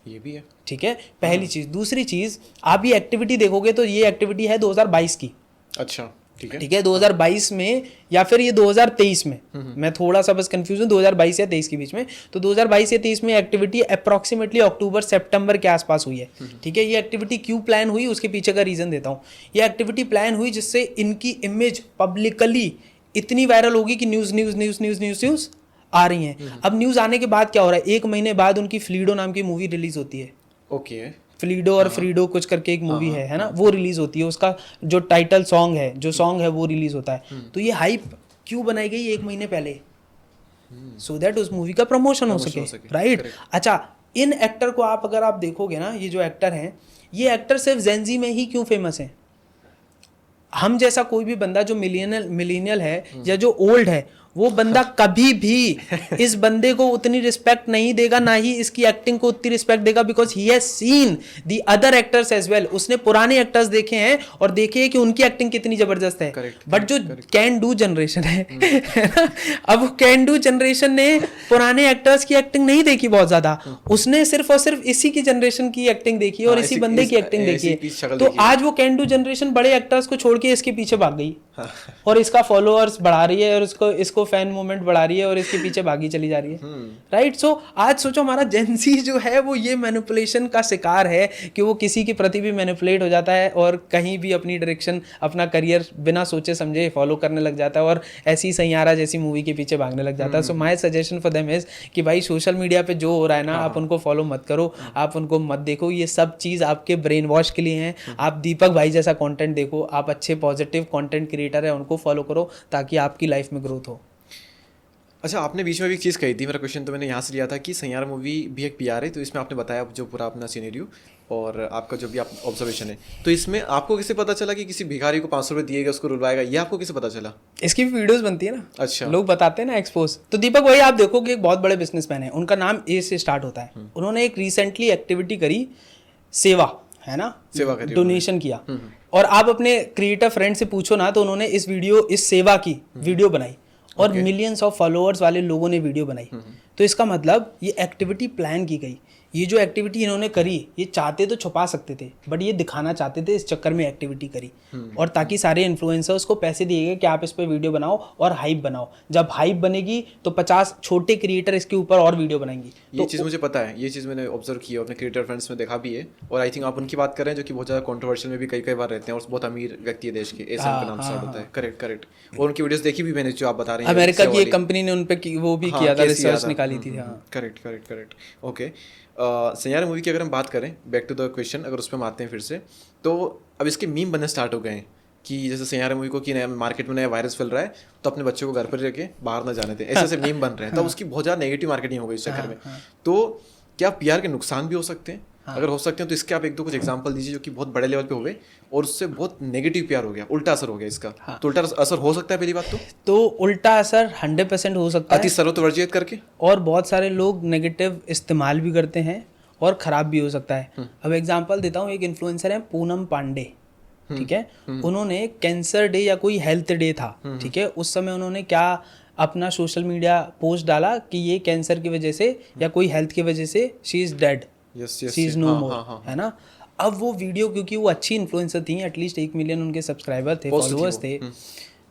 ये भी है, ठीक है, पहली चीज़। दूसरी चीज़, आप ये एक्टिविटी देखोगे तो ये एक्टिविटी है 2022 की। अच्छा, ठीक है, 2022 में या फिर ये 2023 में, मैं थोड़ा सा बस कंफ्यूज हूँ, 2022 या 23 के बीच में। तो 2022 या 23 में एक्टिविटी अप्रॉक्सीमेटली अक्टूबर सितंबर के आसपास हुई है, ठीक है। ये एक्टिविटी क्यों प्लान हुई उसके पीछे का रीज़न देता हूँ। ये एक्टिविटी प्लान हुई जिससे इनकी इमेज पब्लिकली इतनी वायरल होगी कि न्यूज़ आ रही हैं। अब न्यूज़ आने के बाद क्या हो रहा है, 1 महीने बाद उनकी फ्लीडो नाम की मूवी रिलीज होती है। ओके। फ्लीडो और फ्रीडो कुछ करके एक मूवी है ना, वो रिलीज होती है। उसका जो टाइटल सॉन्ग है, जो सॉन्ग है वो रिलीज होता है। तो ये हाइप क्यों बनाई गई 1 महीने पहले? सो दैट उस मूवी का प्रमोशन हो सके, राइट? अच्छा, इन एक्टर को आप अगर आप देखोगे ना, ये जो एक्टर हैं, ये एक्टर सिर्फ जेनजी में ही क्यों फेमस हैं? हम जैसा कोई भी बंदा जो मिलीनियल है या जो ओल्ड है, वो बंदा कभी भी इस बंदे को उतनी रिस्पेक्ट नहीं देगा, ना ही इसकी एक्टिंग को उतनी रिस्पेक्ट देगा, because he has seen the other actors as well. उसने पुराने एक्टर्स देखे हैं और देखे हैं कि उनकी एक्टिंग कितनी जबरदस्त है। बट जो कैन डू जनरेशन है अब कैन डू जनरेशन ने पुराने एक्टर्स की एक्टिंग नहीं देखी बहुत ज्यादा, उसने सिर्फ और सिर्फ इसी की जनरेशन की एक्टिंग देखी है और इसी बंदे की एक्टिंग देखी है। तो आज वो कैन डू जनरेशन बड़े एक्टर्स को छोड़ के इसके पीछे भाग गई और इसका फॉलोअर्स बढ़ा रही है और इसको फैन मूवमेंट बढ़ा रही है और इसके पीछे भागी चली जा रही है, राइट? सो आज सोचो हमारा जेनजी जो है वो ये मैनिपुलेशन का शिकार है कि वो किसी के प्रति भी मैनिपुलेट हो जाता है और कहीं भी अपनी डायरेक्शन, अपना करियर बिना सोचे समझे फॉलो करने लग जाता है और ऐसी सैयारा जैसी मूवी के पीछे भागने लग जाता है। So my suggestion for them is कि भाई सोशल मीडिया पे जो हो रहा है ना, आप उनको फॉलो मत करो, आप उनको मत देखो। ये सब चीज़ आपके ब्रेन वॉश के लिए हैं। आप दीपक भाई जैसा कंटेंट देखो, आप अच्छे पॉजिटिव कंटेंट क्रिएटर है, उनको फॉलो करो ताकि आपकी लाइफ में ग्रोथ हो। अच्छा, आपने बीच में भी एक चीज़ कही थी, मेरा क्वेश्चन तो मैंने यहाँ से लिया था कि सैयारा मूवी भी एक पीआर है, तो इसमें आपने बताया जो पूरा अपना सिनेरियो और आपका जो भी आप ऑब्जर्वेशन है, तो इसमें आपको कैसे पता चला कि किसी भिखारी को 500 रुपये दिएगा उसको रुलवाएगा, ये आपको कैसे पता चला? इसकी भी वीडियोस बनती है ना, अच्छा, लोग बताते हैं ना एक्सपोज। तो दीपक भाई आप देखो कि एक बहुत बड़े बिजनेसमैन है, उनका नाम ए से स्टार्ट होता है। उन्होंने एक रिसेंटली एक्टिविटी करी, सेवा है ना, सेवा करी, डोनेशन किया। और आप अपने क्रिएटर फ्रेंड से पूछो ना, तो उन्होंने इस सेवा की वीडियो बनाई और मिलियंस ऑफ फॉलोअर्स वाले लोगों ने वीडियो बनाई। तो इसका मतलब ये एक्टिविटी प्लान की गई। ये जो एक्टिविटी इन्होंने करी, ये चाहते तो छुपा सकते थे, बट ये दिखाना चाहते थे, इस चक्कर में एक्टिविटी करी। और ताकि सारे इन्फ्लुएंसर्स को पैसे दिए गए कि आप इस पे वीडियो बनाओ और हाइप बनाओ। जब हाइप बनेगी तो 50 छोटे क्रिएटर इसके ऊपर और वीडियो बनाएंगी। ये चीज़ मुझे पता है, ये चीज़ मैंने ऑब्जर्व की है, अपने क्रिएटर फ्रेंड्स में देखा भी है। और आई थिंक आप उनकी बात कर रहे हैं जो कि बहुत ज़्यादा कॉन्ट्रोवर्शियल में भी कई बार रहते हैं और बहुत अमीर व्यक्ति है देश के, एसएम का नाम स्टार्ट होता है। करेक्ट। और उनकी वीडियोस देखी भी मैंने, जो आप बता रहे हैं। अमेरिका की एक कंपनी ने उन पे वो भी किया था, रिसर्च निकाली थी। करेक्ट। ओके, सैयारा मूवी की अगर हम बात करें, बैक टू द क्वेश्चन, अगर उस पर हम आते हैं फिर से, तो अब इसके मीम बनने स्टार्ट हो गए हैं कि जैसे सैयारा मूवी को कि नया मार्केट में नया वायरस फैल रहा है, तो अपने बच्चों को घर पर रखे बाहर ना जाने दें, ऐसे मीम बन रहे हैं। तो उसकी बहुत ज़्यादा नेगेटिव मार्केटिंग हो गई इस चक्कर में। तो क्या पीआर के नुकसान भी हो सकते हैं? अगर हो सकते हैं तो इसके आप एक दो कुछ एग्जांपल दीजिए जो कि बहुत बड़े लेवल पे हुए और उससे बहुत नेगेटिव पीआर हो गया, उल्टा असर हो गया इसका। तो उल्टा असर हो सकता है, पहली बात तो उल्टा असर 100% हो सकता है, अति सर्वतोवर्जियत करके। और बहुत सारे लोग नेगेटिव इस्तेमाल भी करते हैं और ख़राब भी हो सकता है। अब एग्जांपल देता हूँ, एक इन्फ्लुएंसर है पूनम पांडे, ठीक है। उन्होंने कैंसर डे या कोई हेल्थ डे था, ठीक है, उस समय उन्होंने क्या अपना सोशल मीडिया पोस्ट डाला कि ये कैंसर की वजह से या कोई हेल्थ की वजह से she is dead, she is no more, है ना। अब वो वीडियो, क्योंकि वो अच्छी इन्फ्लुएंसर थी, एटलीस्ट 1 मिलियन उनके सब्सक्राइबर थे, फॉलोअर्स थे,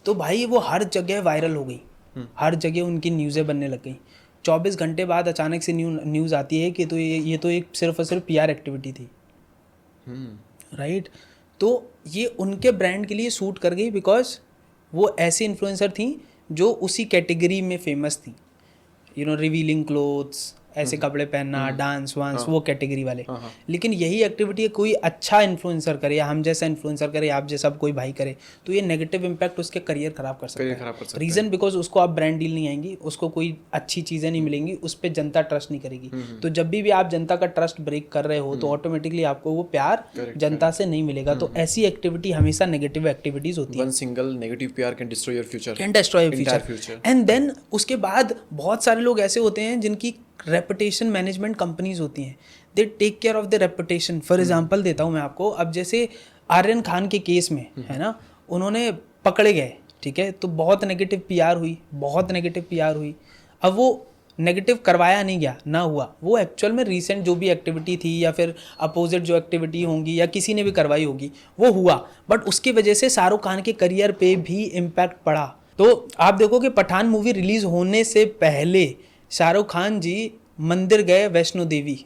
तो भाई वो हर जगह वायरल हो गई, हर जगह उनकी न्यूज़ें बनने लग गई। 24 घंटे बाद अचानक से न्यूज़ आती है कि तो ये तो एक सिर्फ और सिर्फ पीआर एक्टिविटी थी, राइट। तो ये उनके ब्रांड के लिए सूट कर गई, बिकॉज वो ऐसी इन्फ्लुएंसर थी जो उसी कैटेगरी में फेमस थी, रिवीलिंग क्लोथ्स, ऐसे कपड़े पहनना, डांस वांस, वो कैटेगरी वाले। लेकिन यही एक्टिविटी कोई अच्छा इन्फ्लुएंसर करे या हम जैसा इन्फ्लुएंसर करे, आप जैसा कोई भाई करे, तो ये नेगेटिव इम्पैक्ट उसके करियर खराब कर सकता है। रीजन बिकॉज उसको आप ब्रांड डील नहीं आएंगी, उसको कोई अच्छी चीज़ें नहीं मिलेंगी, उस पर जनता ट्रस्ट नहीं करेगी। तो जब भी आप जनता का ट्रस्ट ब्रेक कर रहे हो तो ऑटोमेटिकली आपको वो प्यार जनता से नहीं मिलेगा। तो ऐसी एक्टिविटी हमेशा नेगेटिव एक्टिविटीज होती है। One single negative PR can destroy your future, future. And then उसके बाद बहुत सारे लोग ऐसे होते हैं जिनकी रेपुटेशन मैनेजमेंट कंपनीज होती हैं, they take care of the reputation. For example देता हूँ मैं आपको, अब जैसे आर्यन खान के केस में है ना, उन्होंने पकड़े गए, ठीक है, तो बहुत नेगेटिव पीआर हुई। अब वो नेगेटिव करवाया नहीं गया, ना हुआ, वो एक्चुअल में रीसेंट जो भी एक्टिविटी थी या फिर अपोजिट जो एक्टिविटी होंगी या किसी ने भी करवाई होगी वो हुआ, बट उसकी वजह से शाहरुख खान के करियर पे भी इम्पैक्ट पड़ा। तो आप देखो कि पठान मूवी रिलीज होने से पहले शाहरुख खान जी मंदिर गए वैष्णो देवी,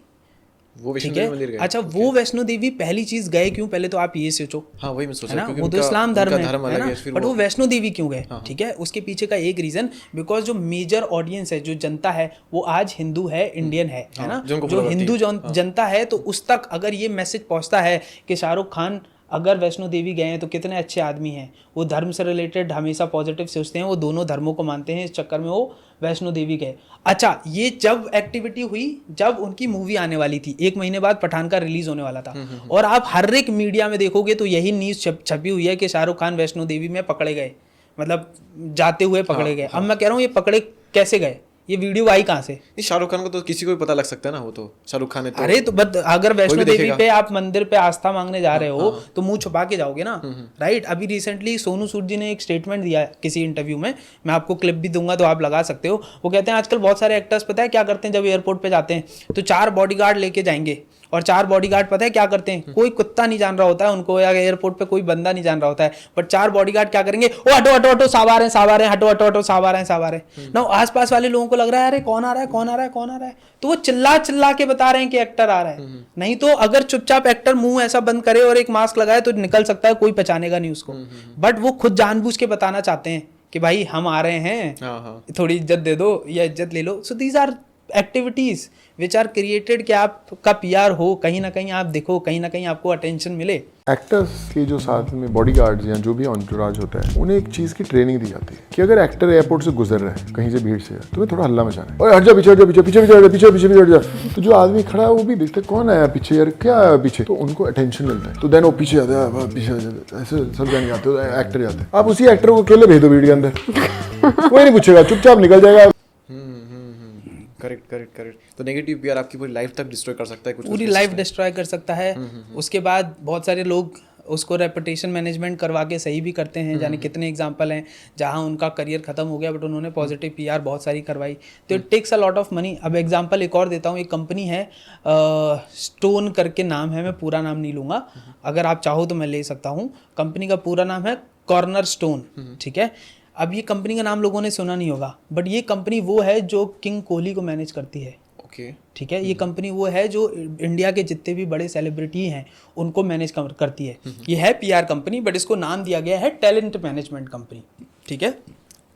वो वैष्णो ठीक है। देवी मंदिर गए? अच्छा, वो वैष्णो देवी पहली चीज गए क्यों, पहले तो आप ये सोचो, हाँ वही मैं सोच है रहा ना, हूँ, वो क्योंकि तो इस्लाम धर्म उनका है धर्म अलग ना, है, फिर बट वो वैष्णो देवी क्यों गए, हाँ, ठीक है, उसके पीछे का एक रीजन, बिकॉज जो मेजर ऑडियंस है, जो जनता है, वो आज हिंदू है, इंडियन है हाँ, ना, जो उनको जो follow करती हिंदू है। जनता है, तो उस तक अगर ये मैसेज पहुंचता है कि शाहरुख खान अगर वैष्णो देवी गए हैं तो कितने अच्छे आदमी हैं, वो धर्म से रिलेटेड हमेशा पॉजिटिव सोचते हैं, वो दोनों धर्मों को मानते हैं, इस चक्कर में वो वैष्णो देवी गए। अच्छा, ये जब एक्टिविटी हुई जब उनकी मूवी आने वाली थी, 1 महीने बाद पठान का रिलीज होने वाला था, और आप हर एक मीडिया में देखोगे तो यही न्यूज़ छपी हुई है कि शाहरुख खान वैष्णो देवी में पकड़े गए, मतलब जाते हुए पकड़े गए। अब मैं कह रहा हूँ ये पकड़े कैसे गए, ये वीडियो आई कहाँ से? नहीं, शाहरुख खान को तो किसी को भी पता लग सकता है ना, वो तो शाहरुख खान है तो। अरे तो बट अगर वैष्णो भी देवी देखेगा। पे आप मंदिर पे आस्था मांगने जा रहे हो तो मुंह छुपा के जाओगे ना, राइट। अभी रिसेंटली सोनू सूद जी ने एक स्टेटमेंट दिया है किसी इंटरव्यू में, मैं आपको क्लिप भी दूंगा तो आप लगा सकते हो। वो कहते हैं आजकल बहुत सारे एक्टर्स पता है क्या करते हैं, जब एयरपोर्ट पे जाते हैं तो 4 बॉडीगार्ड लेके जाएंगे, और 4 बॉडीगार्ड पता है क्या करते हैं, कोई कुत्ता नहीं जान रहा होता है उनको, या एयरपोर्ट पे कोई बंदा नहीं जान रहा होता है, बट 4 बॉडीगार्ड क्या करेंगे, ओ हटो हटो हटो, साहब आ रहे हैं, साहब आ रहे हैं, हटो हटो हटो, साहब आ रहे हैं, साहब आ रहे हैं ना। आसपास वाले लोगों को लग रहा है अरे कौन आ रहा है, कौन आ रहा है, कौन आ रहा है, तो वो चिल्ला चिल्ला के बता रहे हैं कि एक्टर आ रहा है। नहीं तो अगर चुपचाप एक्टर मुंह ऐसा बंद करे और एक मास्क लगाए तो निकल सकता है, कोई पहचानेगा नहीं उसको, बट वो खुद जानबूझ के बताना चाहते हैं कि भाई हम आ रहे हैं, थोड़ी इज्जत दे दो या इज्जत ले लो। So these are activities which are created कि आपका पीआर हो, कहीं ना कहीं आप दिखो, कहीं ना कहीं आपको अटेंशन मिले। एक्टर्स के जो साथ में बॉडीगार्ड्स या जो भी एंटोराज होता है, उन्हें एक चीज़ की ट्रेनिंग दी जाती है कि अगर एक्टर एयरपोर्ट से गुजर रहा है कहीं से भीड़ से, तुम्हें थोड़ा हल्ला मचाना है, और हट जा पीछे, हट जा पीछे, पीछे पीछे हट जा, पीछे पीछे हट जा, तो जो आदमी खड़ा है वो भी देखते कौन आया पीछे यार, क्या आया पीछे, तो उनको अटेंशन मिलता है, तो देन वो पीछे जाते हैं, पीछे ऐसे सब जाने जाते हो, एक्टर जाते हैं, आप उसी एक्टर को अकेले भेज दो भीड़ के अंदर, कोई नहीं पूछेगा, चुपचाप निकल जाएगा। Correct correct correct. तो नेगेटिव पीआर आपकी पूरी लाइफ तक डिस्ट्रॉय कर सकता है, कुछ पूरी लाइफ डिस्ट्रॉय कर सकता है। उसके बाद बहुत सारे लोग उसको रेपुटेशन मैनेजमेंट करवा के सही भी करते हैं, जाने कितने एग्जांपल हैं जहां उनका करियर खत्म हो गया बट उन्होंने पॉजिटिव पीआर बहुत सारी करवाई, तो it takes a lot of money. अब एग्जांपल एक और देता हूँ, एक कंपनी है स्टोन करके नाम है, मैं पूरा नाम नहीं लूँगा, अगर आप चाहो तो मैं ले सकता हूँ। कंपनी का पूरा नाम है कॉर्नर स्टोन, ठीक है। अब ये कंपनी का नाम लोगों ने सुना नहीं होगा, बट ये कंपनी वो है जो किंग कोहली को मैनेज करती है, ठीक है। ये कंपनी वो है जो इंडिया के जितने भी बड़े सेलिब्रिटी हैं उनको मैनेज करती है। ये है पीआर कंपनी, बट इसको नाम दिया गया है टैलेंट मैनेजमेंट कंपनी, ठीक है,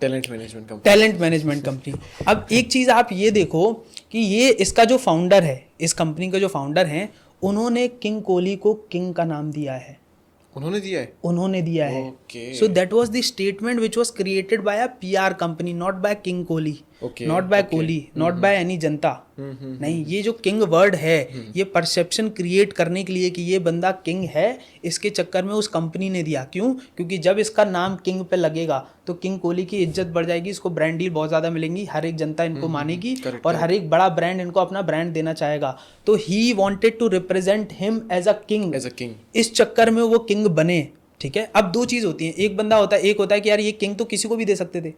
talent management company, talent management company. अब एक चीज़ आप ये देखो कि ये इसका जो फाउंडर है, इस कंपनी का जो फाउंडर हैं, उन्होंने किंग कोहली को किंग का नाम दिया है, उन्होंने दिया है, उन्होंने दिया है। So that was the statement which was created by a PR company, not by king Kohli, not by Kohli, not by any जनता। नहीं, ये जो किंग वर्ड है ये परसेप्शन क्रिएट करने के लिए कि ये बंदा किंग है, इसके चक्कर में उस कंपनी ने दिया। क्यों? क्योंकि जब इसका नाम किंग पे लगेगा तो किंग कोहली की इज्जत बढ़ जाएगी, इसको ब्रांड डील बहुत ज़्यादा मिलेंगी, हर एक जनता इनको मानेगी और हर एक बड़ा ब्रांड इनको अपना ब्रांड देना चाहेगा। तो he wanted to represent him as a king, इस चक्कर में वो किंग बने, ठीक है। अब 2 चीज़ होती हैं, एक बंदा होता है, एक होता है कि यार ये किंग तो किसी को भी दे सकते थे,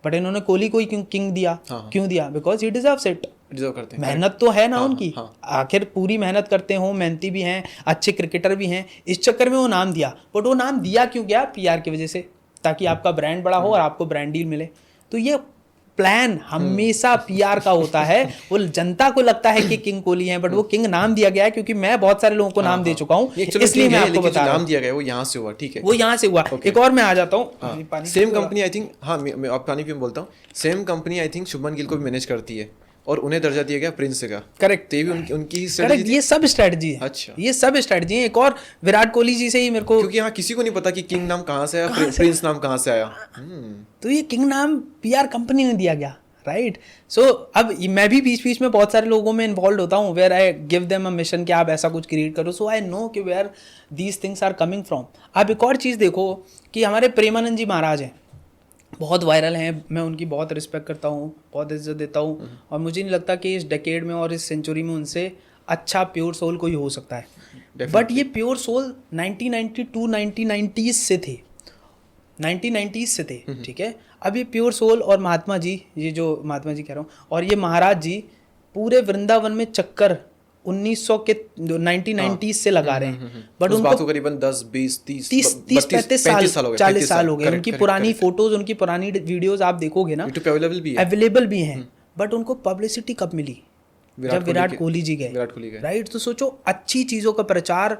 बट इन्होंने कोहली को ही किंग दिया। क्यों दिया? बिकॉज ही डिजर्व्स इट, करते हैं, मेहनत तो है ना उनकी, आखिर पूरी मेहनत करते हो, मेहनती भी हैं, अच्छे क्रिकेटर भी हैं, इस चक्कर में वो नाम दिया। बट वो नाम दिया क्यों गया? पीआर की वजह से, ताकि आपका ब्रांड बड़ा हो और आपको ब्रांड डील मिले। तो ये प्लान हमेशा पीआर का होता है। वो जनता को लगता है कि किंग कोहली है, बट वो किंग नाम दिया गया है क्योंकि मैं बहुत सारे लोगों को नाम दे चुका हूँ, इसलिए मैं आपको बता रहा हूँ। नाम दिया गया वो यहाँ से हुआ, ठीक है, वो यहाँ से हुआ। एक और मैं आ जाता हूँ, सेम कंपनी आई थिंक, हाँ मैं आप पानी पी बोलता हूँ, same company I think Shubman Gill को भी मैनेज करती है और उन्हें दर्जा दिया गया प्रिंस का। करेक्ट, तो ये भी उनकी करेक्ट, ये सब स्ट्रेटजी है। अच्छा, ये सब स्ट्रेटजी है। एक और विराट कोहली जी से ही मेरे को, क्योंकि यहाँ किसी को नहीं पता कि किंग नाम कहाँ से आया, प्रिंस नाम कहाँ से आया, तो ये किंग नाम पीआर कंपनी ने दिया गया, राइट। सो अब मैं भी बीच बीच में बहुत सारे लोगों में इन्वॉल्व होता हूँ, where I give them a mission कि आप ऐसा कुछ क्रिएट करो, सो आई नो कि where these things are coming from. आप एक और चीज़ देखो कि हमारे प्रेमानंद जी महाराज हैं, बहुत वायरल हैं, मैं उनकी बहुत रिस्पेक्ट करता हूँ, बहुत इज्जत देता हूँ, और मुझे नहीं लगता कि इस डेकेड में और इस सेंचुरी में उनसे अच्छा प्योर सोल कोई हो सकता है। बट ये प्योर सोल 1992 1990s से थे, 1990s से थे, ठीक है। अब ये प्योर सोल और महात्मा जी, ये जो महात्मा जी कह रहा हूँ, और ये महाराज जी पूरे वृंदावन में चक्कर 1900 के 1990s से लगा रहे हैं, बट उनको करीबन 10 20 30 35 साल 40 साल हो गए। उनकी पुरानी फोटोज, उनकी पुरानी वीडियोस आप देखोगे ना, अवेलेबल भी हैं, बट उनको पब्लिसिटी कब मिली? जब विराट कोहली जी विराट कोहली गए, गए। राइट। तो सोचो अच्छी चीज़ों का प्रचार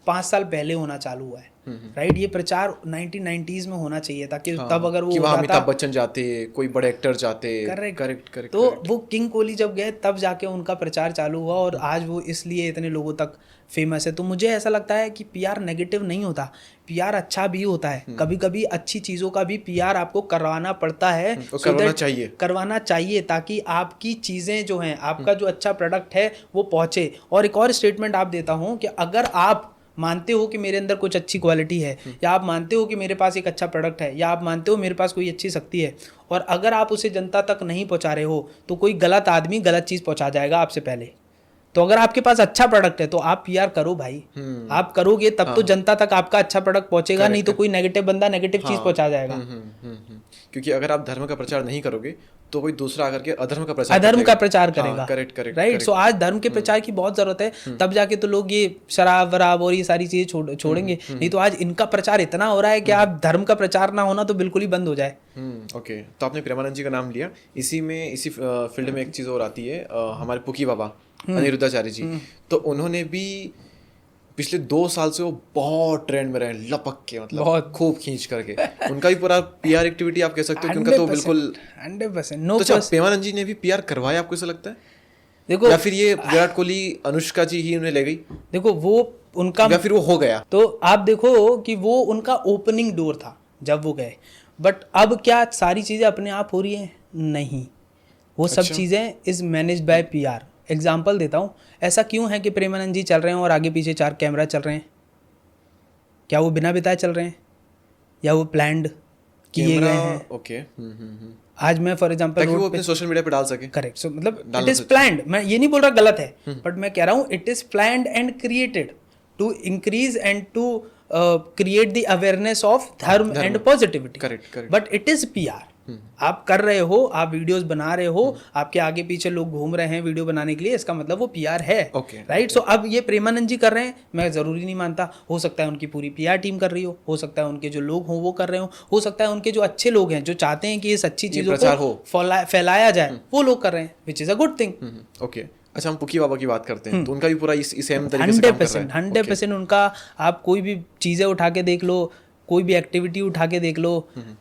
5 साल पहले होना चालू हुआ है, राइट। ये प्रचार 1990s में होना चाहिए था कि तब अगर वो कि हो वहाँ जाता, अमिताभ बच्चन जाते, कोई बड़े एक्टर जाते। Correct correct. तो वो किंग कोहली जब गए तब जाके उनका प्रचार चालू हुआ और आज वो इसलिए इतने लोगों तक फेमस है। तो मुझे ऐसा लगता है कि पीआर नेगेटिव नहीं होता, पीआर अच्छा भी होता है। कभी कभी अच्छी चीज़ों का भी पीआर आपको करवाना पड़ता है, करवाना चाहिए ताकि आपकी चीज़ें जो हैं, आपका जो अच्छा प्रोडक्ट है वो पहुँचे। और एक और स्टेटमेंट आप देता हूँ कि अगर आप मानते हो कि मेरे अंदर कुछ अच्छी क्वालिटी है, या आप मानते हो कि मेरे पास एक अच्छा प्रोडक्ट है, या आप मानते हो मेरे पास कोई अच्छी शक्ति है, और अगर आप उसे जनता तक नहीं पहुंचा रहे हो तो कोई गलत आदमी गलत चीज़ पहुंचा जाएगा आपसे पहले। तो अगर आपके पास अच्छा प्रोडक्ट है तो आप पीआर करो भाई, आप करोगे तब तो जनता तक आपका अच्छा प्रोडक्ट पहुंचेगा, नहीं तो कोई नेगेटिव बंदा नेगेटिव चीज़ पहुंचा जाएगा। क्योंकि अगर आप धर्म का प्रचार नहीं करोगे तो कोई दूसरा आकर के अधर्म का प्रचार करेगा। Correct right. सो आज धर्म के प्रचार की बहुत जरूरत है, तब जाके तो लोग ये शराब वराब और ये सारी चीजें छोड़ेंगे। नहीं तो आज इनका प्रचार इतना हो रहा है कि आप धर्म का प्रचार ना होना तो बिल्कुल ही बंद हो जाए। ओके, तो आपने प्रेमानंद जी का नाम लिया, इसी फील्ड में एक चीज़ और आती है, हमारे पुकी बाबा अनिरुद्धाचार्य जी। तो उन्होंने भी पिछले 2 साल से वो बहुत ट्रेंड में रहे, लपक के, मतलब बहुत खूब खींच करके। उनका भी पूरा पीआर एक्टिविटी आप कह सकते हो कि उनका तो बिल्कुल 100%। तो प्रेमानंद जी ने भी पीआर करवाया, आपको ऐसा लगता है? देखो, या फिर ये विराट कोहली अनुष्का जी ही उन्हें ले गई? देखो वो उनका, या फिर वो हो गया? तो आप देखो कि वो उनका ओपनिंग डोर था जब वो गए, बट अब क्या सारी चीज़ें अपने आप हो रही हैं? नहीं, वो सब चीज़ें is managed by PR. Example देता हूँ, ऐसा क्यों है कि प्रेमानंद जी चल रहे हैं और आगे पीछे 4 कैमरा चल रहे हैं? क्या वो बिना बिताए चल रहे हैं या वो प्लान्ड किए गए हैं? ओके। आज मैं फॉर एग्जांपल वो अपने सोशल मीडिया पे डाल सके। करेक्ट। सो मतलब इट इज प्लान्ड, मैं ये नहीं बोल रहा गलत है, बट मैं कह रहा हूँ it is planned and created to increase and to create the awareness of dharma and positivity. Correct. But it is PR. आप कर रहे हो, आप वीडियोस बना रहे हो, आपके आगे पीछे लोग घूम रहे हैं वीडियो बनाने के लिए, इसका मतलब वो पीआर है। राइट। सो अब ये प्रेमानंद जी कर रहे हैं, मैं जरूरी नहीं मानता, हो सकता है उनकी पूरी पीआर टीम कर रही हो सकता है उनके जो लोग हों वो कर रहे हो सकता है उनके जो अच्छे लोग हैं जो चाहते हैं कि इस अच्छी चीजों को फैलाया जाए वो लोग कर रहे हैं, which is a good thing. Okay, अच्छा हम पुकी बाबा की बात करते हैं, तो उनका भी पूरा इस सेम तरीके से काम कर रहा है। 100% उनका, आप कोई भी चीजें उठा के देख लो, कोई भी एक्टिविटी उठा के देख लो,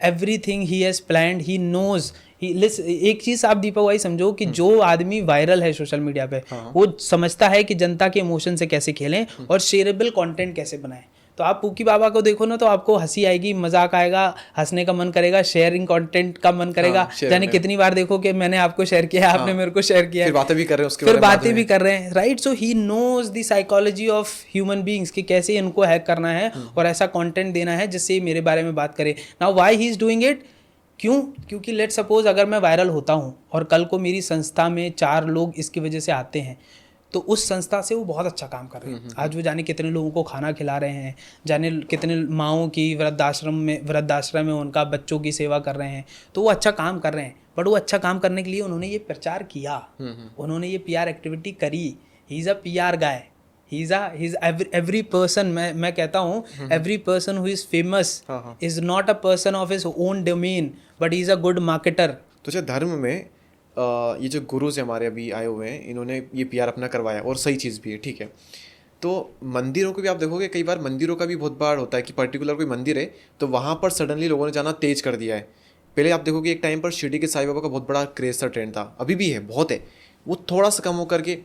everything he has planned, he knows. एक चीज आप दीपक भाई समझो कि जो आदमी वायरल है सोशल मीडिया पे, वो समझता है कि जनता के इमोशन से कैसे खेलें और शेयरेबल कंटेंट कैसे बनाएं। तो आप पुकी बाबा को देखो ना तो आपको हंसी आएगी, मजाक आएगा, हंसने का मन करेगा, शेयरिंग कंटेंट का मन करेगा। यानी कितनी बार देखो कि मैंने आपको शेयर किया, आपने मेरे को शेयर किया, फिर बातें भी कर रहे हैं उसके फिर बातें भी कर रहे हैं। Right. So he knows the psychology of human beings कि कैसे इनको हैक करना है और ऐसा कंटेंट देना है जिससे मेरे बारे में बात करे। Now why he is doing it? क्योंकि लेट सपोज अगर मैं वायरल होता हूँ और कल को मेरी संस्था में 4 लोग इसकी वजह से आते हैं, तो उस संस्था से वो बहुत अच्छा काम कर रहे हैं। आज वो जाने कितने लोगों को खाना खिला रहे हैं, जाने कितने माओं की वृद्धाश्रम में उनका बच्चों की सेवा कर रहे हैं, तो वो अच्छा काम कर रहे हैं। बट वो अच्छा काम करने के लिए उन्होंने ये प्रचार किया, उन्होंने ये पीआर एक्टिविटी करी। He is a PR guy, he is every person. मैं कहता हूँ every person who is famous is not a person of his own domain, but he is a good marketer. तो अच्छा, धर्म में ये जो गुरुज हमारे अभी आए हुए हैं, इन्होंने ये पीआर अपना करवाया और सही चीज़ भी है, ठीक है। तो मंदिरों को भी आप देखोगे, कई बार मंदिरों का भी बहुत बार होता है कि पर्टिकुलर कोई मंदिर है तो वहाँ पर सडनली लोगों ने जाना तेज कर दिया है। पहले आप देखोगे एक टाइम पर शिरडी के साईं बाबा का बहुत बड़ा क्रेज था, ट्रेंड था, अभी भी है, बहुत है। वो थोड़ा सा कम होकर के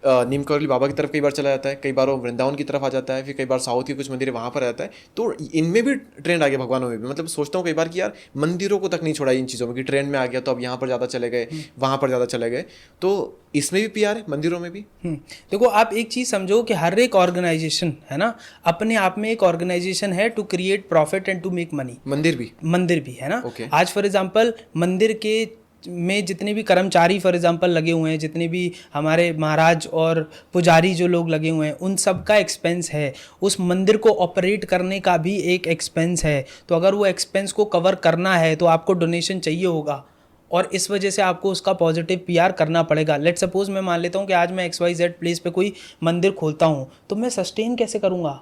नीम करौली बाबा की तरफ कई बार चला जाता है, कई बार वो वृंदावन की तरफ आ जाता है, फिर कई बार साउथ के कुछ मंदिर वहाँ पर आ जाता है। तो इनमें भी ट्रेंड आ गया, भगवानों में भी। मतलब सोचता हूँ कई बार कि यार मंदिरों को तक नहीं छोड़ा इन चीज़ों में, कि ट्रेंड में आ गया तो अब यहाँ पर ज़्यादा चले गए, वहाँ पर ज़्यादा चले गए। तो इसमें भी पीआर है, मंदिरों में भी। देखो आप एक चीज़ समझो कि हर एक ऑर्गेनाइजेशन है ना, अपने आप में एक ऑर्गेनाइजेशन है to create profit and to make money. मंदिर भी है ना। आज फॉर एग्जाम्पल मंदिर के में जितने भी कर्मचारी फॉर एग्जांपल लगे हुए हैं, जितने भी हमारे महाराज और पुजारी जो लोग लगे हुए हैं, उन सब का एक्सपेंस है। उस मंदिर को ऑपरेट करने का भी एक एक्सपेंस है। तो अगर वो एक्सपेंस को कवर करना है तो आपको डोनेशन चाहिए होगा और इस वजह से आपको उसका पॉजिटिव पीआर करना पड़ेगा। लेट सपोज मैं मान लेता हूँ कि आज मैं XYZ प्लेस पे कोई मंदिर खोलता हूँ, तो मैं सस्टेन कैसे करूँगा?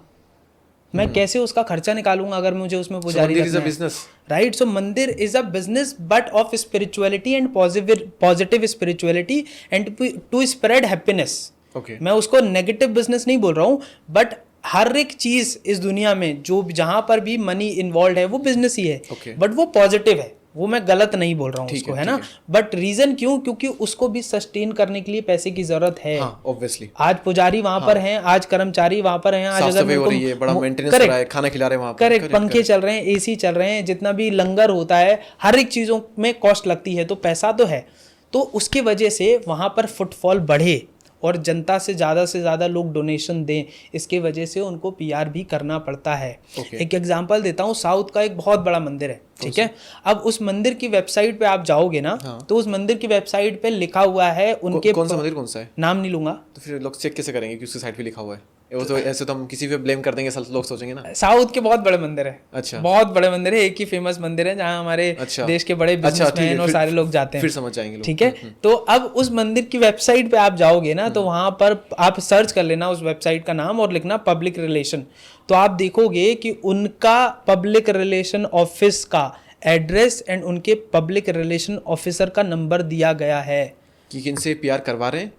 मैं कैसे उसका खर्चा निकालूंगा अगर मुझे उसमें पुजारी मंदिर is a रखना है? business. Right, so mandir is a business but of spirituality and positive spirituality and to spread happiness. Okay. मैं उसको नेगेटिव बिजनेस नहीं बोल रहा हूँ, बट हर एक चीज इस दुनिया में जो जहां पर भी मनी इन्वॉल्व है वो बिजनेस ही है, Okay. बट वो पॉजिटिव है, वो मैं गलत नहीं बोल रहा हूँ ठीक उसको, है, है ना। ठीक बट रीजन क्यों? क्योंकि उसको भी सस्टेन करने के लिए पैसे की जरूरत है। हाँ, ऑब्वियसली आज पुजारी वहां पर हैं, आज कर्मचारी वहां पर हैं, आज साफ अगर सफाई हो रही है, बड़ा मेंटेनेंस हो रहा है, खाना खिला रहे हैं वहाँ पर, करेक्ट, पंखे चल रहे हैं, एसी चल रहे हैं, जितना भी लंगर होता है, हर एक चीजों में कॉस्ट लगती है, तो पैसा तो है। तो उसकी वजह से वहां पर फुटफॉल बढ़े और जनता से ज़्यादा लोग डोनेशन दें, इसके वजह से उनको पीआर भी करना पड़ता है। Okay. एक एग्जांपल देता हूँ, साउथ का एक बहुत बड़ा मंदिर है, ठीक है। अब उस मंदिर की वेबसाइट पे आप जाओगे ना, तो उस मंदिर की वेबसाइट पे लिखा हुआ है उनके कौन सा मंदिर कौन सा है? नाम नहीं लूंगा। तो फिर लोग चेक कैसे करेंगे कि उसकी साइट पे लिखा हुआ है? वो तो ऐसे तो हम किसी पे ब्लेम कर देंगे, सब लोग सोचेंगे ना। साउथ के बहुत बड़े मंदिर है, अच्छा, बहुत बड़े मंदिर है, एक ही फेमस मंदिर है जहाँ हमारे अच्छा, देश के बड़े बिजनेसमैन और सारे लोग जाते हैं, फिर समझ जाएंगे लोग। ठीक है। तो अब उस मंदिर की वेबसाइट पे आप जाओगे ना, तो वहां पर आप सर्च कर लेना उस वेबसाइट का नाम और लिखना पब्लिक रिलेशन, तो आप देखोगे कि उनका पब्लिक रिलेशन ऑफिस का एड्रेस एंड उनके पब्लिक रिलेशन ऑफिसर का नंबर दिया गया है। कि किनसे पीआर करवा रहे हैं?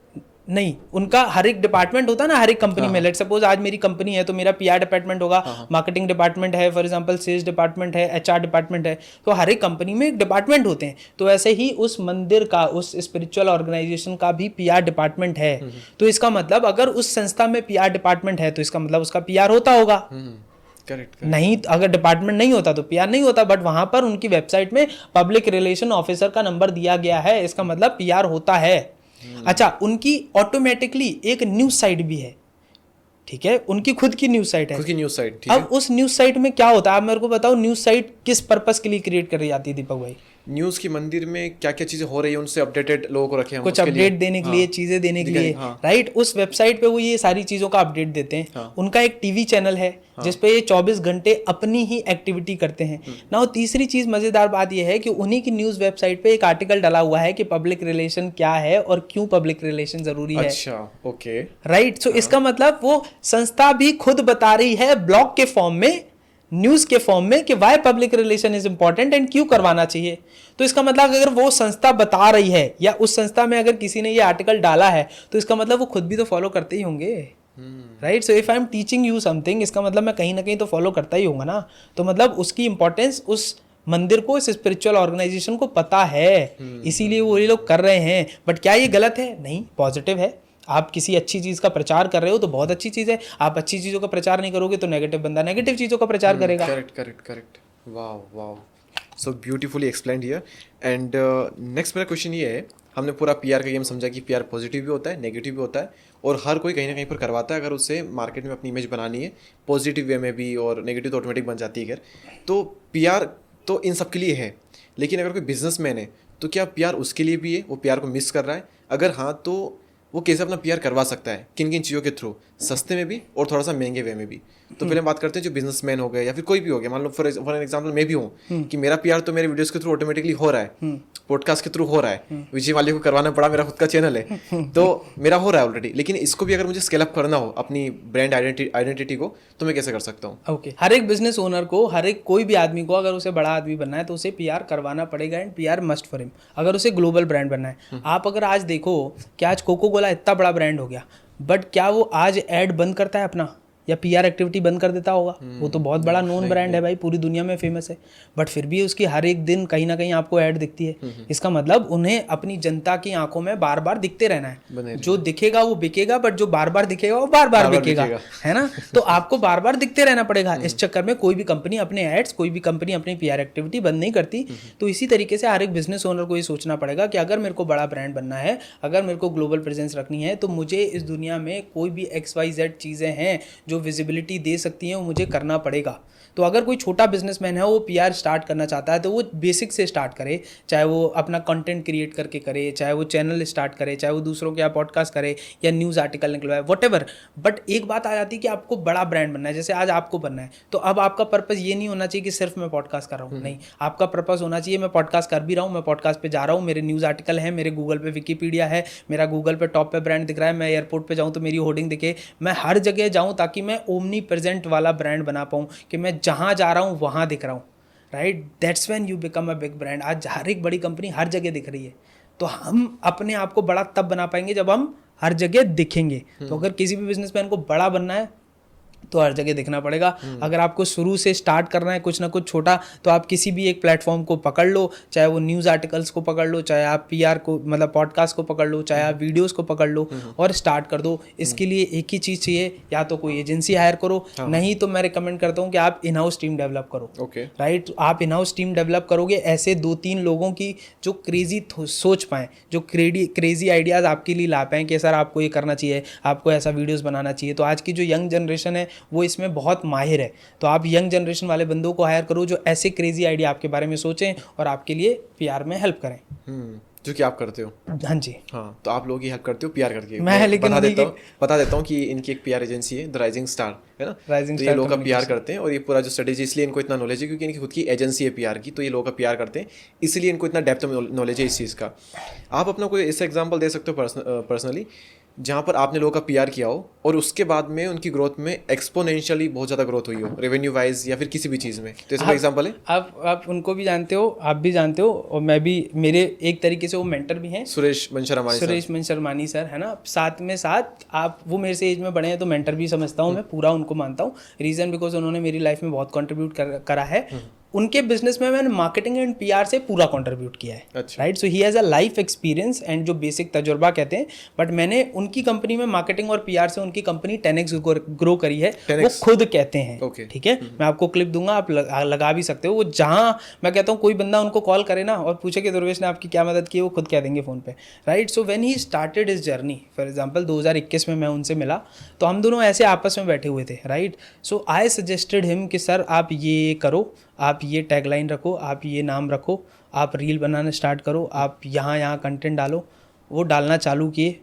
नहीं, उनका हर एक डिपार्टमेंट होता है ना, हर एक कंपनी में। लेट सपोज आज मेरी कंपनी है तो मेरा पीआर डिपार्टमेंट होगा, मार्केटिंग डिपार्टमेंट है, फॉर एग्जांपल सेल्स डिपार्टमेंट है, एचआर डिपार्टमेंट है, तो हर एक कंपनी में एक डिपार्टमेंट होते हैं। तो ऐसे ही उस मंदिर का, उस स्पिरिचुअल ऑर्गेनाइजेशन का भी पीआर डिपार्टमेंट है। तो इसका मतलब अगर उस संस्था में पीआर डिपार्टमेंट है तो इसका मतलब उसका पीआर होता होगा। करेक्ट। नहीं, अगर डिपार्टमेंट नहीं होता तो पीआर नहीं होता, बट वहां पर उनकी वेबसाइट में पब्लिक रिलेशन ऑफिसर का नंबर दिया गया है, इसका मतलब पीआर होता है। अच्छा, उनकी ऑटोमेटिकली एक न्यूज साइट भी है, ठीक है, उनकी खुद की न्यूज साइट है, खुद की न्यूज साइट, ठीक है। अब उस न्यूज साइट में क्या होता है, आप मेरे को बताओ, न्यूज साइट किस पर्पस के लिए क्रिएट करी जाती है दीपक भाई? न्यूज की मंदिर में क्या क्या चीजें हो रही है उनसे अपडेटेड लोगों को रखे हम कुछ उसके लिए। अपडेट देने के लिए, चीजें देने के लिए, हाँ। राइट। उस वेबसाइट पे वो ये सारी चीजों का अपडेट देते हैं। उनका एक टीवी चैनल है जिसपे ये 24 घंटे अपनी ही एक्टिविटी करते हैं ना। तीसरी चीज मजेदार बात ये है कि उन्हीं की न्यूज वेबसाइट पे एक आर्टिकल डाला हुआ है कि पब्लिक रिलेशन क्या है और क्यों पब्लिक रिलेशन जरूरी है। अच्छा, ओके, राइट। सो इसका मतलब वो संस्था भी खुद बता रही है ब्लॉग के फॉर्म में, न्यूज के फॉर्म में, कि why public relation is important and क्यों करवाना चाहिए। तो इसका मतलब अगर वो संस्था बता रही है या उस संस्था में अगर किसी ने ये आर्टिकल डाला है तो इसका मतलब वो खुद भी तो फॉलो करते ही होंगे, right. So if I am teaching you something, इसका मतलब मैं कहीं ना कहीं तो फॉलो करता ही होगा ना। तो मतलब उसकी इंपॉर्टेंस उस मंदिर को, इस स्पिरिचुअल ऑर्गेनाइजेशन को पता है, इसीलिए वो ये लोग कर रहे हैं। बट क्या ये गलत है? नहीं, पॉजिटिव है। आप किसी अच्छी चीज का प्रचार कर रहे हो तो बहुत अच्छी चीज है। आप अच्छी चीजों का प्रचार नहीं करोगे तो नेगेटिव बंदा नेगेटिव चीजों का प्रचार करेगा। Correct. Wow, so beautifully explained here. And next मेरा क्वेश्चन ये है, हमने पूरा पीआर का गेम समझा कि पीआर पॉजिटिव भी होता है, नेगेटिव भी होता है, और हर कोई कहीं ना कहीं पर करवाता है अगर उसे मार्केट में अपनी इमेज बनानी है, पॉजिटिव वे में भी, और नेगेटिव तो ऑटोमेटिक बन जाती है। खैर, तो पीआर तो इन सब के लिए है, लेकिन अगर कोई बिजनेसमैन है तो क्या पीआर उसके लिए भी है? वो पीआर को मिस कर रहा है? अगर हाँ, तो वो कैसे अपना पीआर करवा सकता है, किन किन चीज़ों के थ्रू, सस्ते में भी और थोड़ा सा महंगे वे में भी? तो पहले हम बात करते हैं जो बिजनेसमैन हो गए या फिर कोई भी हो गया, मान लो फॉर एग्जांपल मैं भी हूँ कि मेरा पीआर तो मेरे वीडियोस के थ्रू ऑटोमेटिकली हो रहा है, पॉडकास्ट के थ्रू हो रहा है, विजय वाले को करवाना पड़ा, मेरा खुद का चैनल है तो मेरा हो रहा है ऑलरेडी। लेकिन इसको भी अगर मुझे स्केल अप करना हो अपनी ब्रांड आइडेंटिटी को, तो मैं कैसे कर सकता हूँ? ओके, हर एक बिजनेस ओनर को, हर एक कोई भी आदमी को अगर उसे बड़ा आदमी बनना है तो उसे पीआर करवाना पड़ेगा, and PR must for him, अगर उसे ग्लोबल ब्रांड बनना है। आप अगर आज देखो कि आज कोको कोला इतना बड़ा ब्रांड हो गया, बट क्या वो आज ऐड बंद करता है अपना, या पीआर एक्टिविटी बंद कर देता होगा? वो तो बहुत बड़ा नोन ब्रांड है भाई, पूरी दुनिया में फेमस है, बट फिर भी उसकी हर एक दिन कहीं ना कहीं आपको ऐड दिखती है। इसका मतलब उन्हें अपनी जनता की आंखों में बार बार दिखते रहना है। जो दिखेगा वो बिकेगा, बट जो बार बार दिखेगा वो बार बार बिकेगा, है ना। तो आपको बार बार दिखते रहना पड़ेगा। इस चक्कर में कोई भी कंपनी अपने एड्स, कोई भी कंपनी अपनी पीआर एक्टिविटी बंद नहीं करती। तो इसी तरीके से हर एक बिजनेस ओनर को ये सोचना पड़ेगा कि अगर मेरे को बड़ा ब्रांड बनना है, अगर मेरे को ग्लोबल प्रेजेंस रखनी है, तो मुझे इस दुनिया में कोई भी XYZ चीज़ें हैं जो विजिबिलिटी दे सकती हैं, वो मुझे करना पड़ेगा। तो अगर कोई छोटा बिजनेसमैन है, वो पीआर स्टार्ट करना चाहता है, तो वो बेसिक से स्टार्ट करे, चाहे वो अपना कंटेंट क्रिएट करके करे, चाहे वो चैनल स्टार्ट करे, चाहे वो दूसरों के यहाँ पॉडकास्ट करे या न्यूज़ आर्टिकल निकलवाए, व्हाटएवर। बट एक बात आ जाती है कि आपको बड़ा ब्रांड बनना है, जैसे आज आपको बनना है, तो अब आपका पर्पस ये नहीं होना चाहिए कि सिर्फ मैं पॉडकास्ट कर रहा हूँ, नहीं, आपका पर्पस होना चाहिए मैं पॉडकास्ट कर भी रहा हूँ, मैं पॉडकास्ट पे जा रहा हूँ, मेरे न्यूज़ आर्टिकल है, मेरे गूगल पे विकीपीडिया है, मेरा गूगल पे टॉप पे ब्रांड दिख रहा है, मैं एयरपोर्ट पे जाऊँ तो मेरी होर्डिंग दिखे, मैं हर जगह जाऊँ ताकि मैं ओमनी प्रेजेंट वाला ब्रांड बना पाऊँ कि मैं जहाँ जा रहा हूँ वहाँ दिख रहा हूँ, right, that's when you become a big brand. आज हर एक बड़ी कंपनी हर जगह दिख रही है, तो हम अपने आप को बड़ा तब बना पाएंगे जब हम हर जगह दिखेंगे। तो अगर किसी भी बिजनेसमैन को बड़ा बनना है तो हर जगह दिखना पड़ेगा। अगर आपको शुरू से स्टार्ट करना है कुछ ना कुछ छोटा, तो आप किसी भी एक प्लेटफॉर्म को पकड़ लो, चाहे वो न्यूज़ आर्टिकल्स को पकड़ लो, चाहे आप पीआर को मतलब पॉडकास्ट को पकड़ लो, चाहे आप वीडियोस को पकड़ लो और स्टार्ट कर दो। इसके लिए एक ही चीज़ चाहिए, या तो कोई एजेंसी हायर करो, नहीं तो मैं रिकमेंड करता हूँ कि आप इन हाउस टीम डेवलप करो। ओके, राइट, आप इन हाउस टीम डेवलप करोगे ऐसे 2-3 लोगों की जो क्रेजी सोच पाएँ, जो क्रेजी आइडियाज़ आपके लिए ला पाएँ कि सर आपको ये करना चाहिए, आपको ऐसा वीडियोस बनाना चाहिए। तो आज की जो यंग जनरेशन है वो इसमें बहुत माहिर है, तो आप यंग जनरेशन वाले बंदों को हायर करो जो ऐसे क्रेजी आइडिया आपके बारे में सोचें और आपके लिए पीआर में हेल्प करें। जो कि आप करते हो। हाँ जी, हाँ, तो आप लोग ही हेल्प करते हो पीआर करके। मैं लेकिन बता देता हूँ कि इनकी एक पीआर एजेंसी है द राइजिंग स्टार, है ना। राइजिंग तो ये लोग का पीआर करते हैं और ये पूरा जो स्ट्रेटेजी, इसलिए इनको इतना नॉलेज है क्योंकि इनकी खुद की एजेंसी है पीआर की, तो ये लोग का पीआर करते हैं, इसलिए इनको इतना डेप्थ में नॉलेज है इस चीज़ का। आप अपना कोई ऐसा एग्जाम्पल दे सकते हो पर्सनली जहाँ पर आपने लोगों का पीआर किया हो और उसके बाद में उनकी ग्रोथ में एक्सपोनेंशियली बहुत ज़्यादा ग्रोथ हुई हो, रेवेन्यू वाइज या फिर किसी भी चीज़ में, तो ऐसा एग्जांपल है? आप उनको भी जानते हो, आप भी जानते हो, और मैं भी, मेरे एक तरीके से वो मेंटर भी हैं, सुरेश मनशरमानी सर, है ना। साथ में साथ आप, वो मेरे से एज में बड़े हैं तो मेंटर भी समझता हूँ मैं, पूरा उनको मानता हूँ। रीज़न बिकॉज उन्होंने मेरी लाइफ में बहुत कंट्रीब्यूट करा है। उनके बिजनेस में मैंने मार्केटिंग एंड पीआर से पूरा कंट्रीब्यूट किया है, right. So he has a life experience and जो बेसिक तजुर्बा कहते हैं, बट मैंने उनकी कंपनी में मार्केटिंग और पीआर से उनकी कंपनी 10x ग्रो करी है, वो खुद कहते हैं। ठीक है, मैं आपको क्लिप दूंगा, आप लगा भी सकते हो। वो जहाँ मैं कहता हूँ कोई बंदा उनको कॉल करे ना और पूछे कि दुर्वेश ने आपकी क्या मदद की, वो खुद कह देंगे फ़ोन पे, right. So when he started his journey, for example 2021 में मैं उनसे मिला, तो हम दोनों ऐसे आपस में बैठे हुए थे, right. So I suggested him कि सर आप ये करो, आप ये टैगलाइन रखो, आप ये नाम रखो, आप रील बनाना स्टार्ट करो, आप यहाँ कंटेंट डालो। वो डालना चालू किए।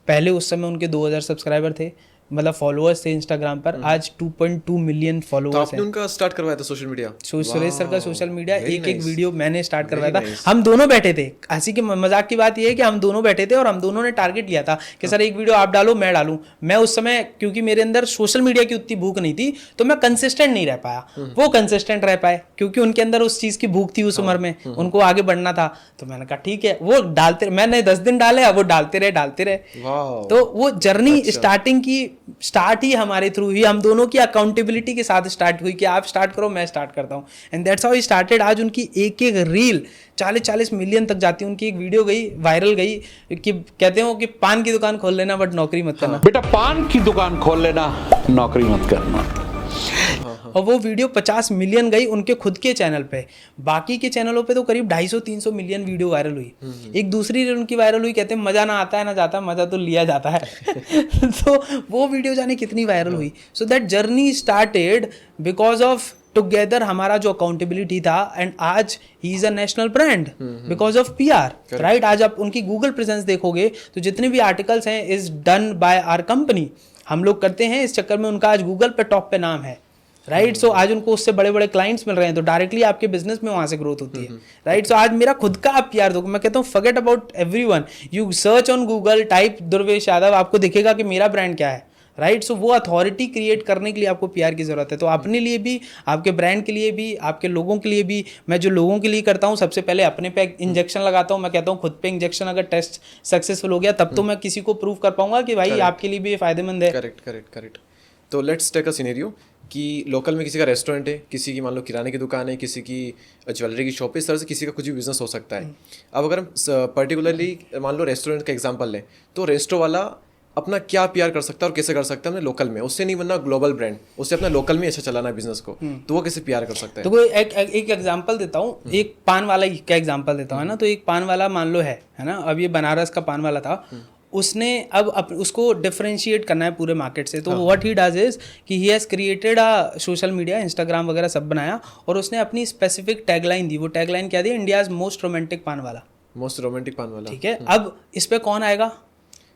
पहले उस समय उनके 2000 सब्सक्राइबर थे, मतलब फॉलोअर्स थे इंस्टाग्राम पर। आज 2.2 मिलियन फॉलोअर्स हैं। आपने उनका स्टार्ट करवाया था सोशल मीडिया? सुरेश सर का सोशल मीडिया एक वीडियो मैंने स्टार्ट करवाया था। हम दोनों बैठे थे, हंसी के मजाक की बात यह है कि हम दोनों बैठे थे और हम दोनों ने टारगेट लिया था कि सर एक वीडियो आप डालो, मैं डालूं। मैं उस समय, क्योंकि मेरे अंदर सोशल मीडिया की उतनी भूख नहीं थी, तो मैं कंसिस्टेंट नहीं रह पाया। वो कंसिस्टेंट रह पाए क्योंकि उनके अंदर उस चीज़ की भूख थी उस उम्र में, उनको आगे बढ़ना था। तो मैंने कहा ठीक है, वो डालते, मैंने 10 दिन डाले, वो डालते रहे। तो वो जर्नी स्टार्टिंग की स्टार्ट ही हमारे थ्रू ही, हम दोनों की अकाउंटेबिलिटी के साथ स्टार्ट हुई कि आप स्टार्ट करो, मैं स्टार्ट करता हूँ, and that's how he started. आज उनकी एक रील 40-40 मिलियन तक जाती है। उनकी एक वीडियो गई वायरल, गई कि कहते हो कि पान की दुकान खोल लेना बट नौकरी मत करना। बेटा पान की दुकान खोल लेना, नौकरी मत करना। और वो वीडियो 50 मिलियन गई उनके खुद के चैनल पे। बाकी के चैनलों पे तो करीब 250-300 मिलियन वीडियो वायरल हुई। एक दूसरी रील उनकी वायरल हुई, कहते हैं मज़ा ना आता है ना जाता, मज़ा तो लिया जाता है। तो वो वीडियो जाने कितनी वायरल हुई। So that journey started because of together हमारा जो अकाउंटेबिलिटी था, एंड आज he is a national brand because of PR, right. आज आप उनकी गूगल प्रेजेंस देखोगे तो जितने भी आर्टिकल्स हैं is done by our company, हम लोग करते हैं। इस चक्कर में उनका आज गूगल पे टॉप पे नाम है, राइट। सो आज उनको उससे बड़े बड़े क्लाइंट्स मिल रहे हैं, तो डायरेक्टली आपके बिजनेस में वहां से ग्रोथ होती है, राइट। सो आज मेरा खुद का आप पीआर दो, मैं कहता हूँ forget about everyone, you search on Google, type Durvesh Yadav, आपको दिखेगा कि मेरा ब्रांड क्या है, राइट। सो वो अथॉरिटी क्रिएट करने के लिए आपको पीआर की जरूरत है। तो अपने लिए भी, आपके ब्रांड के लिए भी, आपके लोगों के लिए भी, मैं जो लोगों के लिए करता हूँ, सबसे पहले अपने पे इंजेक्शन लगाता हूँ। मैं कहता हूँ खुद पे इंजेक्शन अगर टेस्ट सक्सेसफुल हो गया तब तो मैं किसी को प्रूव कर पाऊंगा कि भाई आपके लिए भी ये फायदेमंद है। करेक्ट। तो लेट्स टेक अ सिनेरियो कि लोकल में किसी का रेस्टोरेंट है, किसी की मान लो किराने की दुकान है, किसी की ज्वेलरी की शॉप है, इस तरह से किसी का कुछ भी बिजनेस हो सकता है। अब अगर हम पर्टिकुलरली मान लो रेस्टोरेंट का एग्जांपल लें, तो रेस्टो वाला अपना क्या पीआर कर सकता है और कैसे कर सकता है अपने लोकल में? उससे नहीं बनना ग्लोबल ब्रांड, उससे अपना लोकल में अच्छा चलाना है बिजनेस को, तो वो कैसे पीआर कर सकता है? तो कोई एक एग्जांपल देता हूँ, एक पान वाला का एग्जांपल देता हूँ, है ना। तो एक पान वाला मान लो है ना, अब ये बनारस का पान वाला था, उसने अब उसको डिफरेंशिएट करना है पूरे मार्केट से। तो व्हाट ही डज इज कि he has created a social media, Instagram वगैरह सब बनाया, और उसने अपनी स्पेसिफिक टैगलाइन दी। वो टैगलाइन क्या दी? इंडियाज मोस्ट रोमांटिक पान वाला। मोस्ट रोमांटिक पान वाला, ठीक है। अब इस पे कौन आएगा?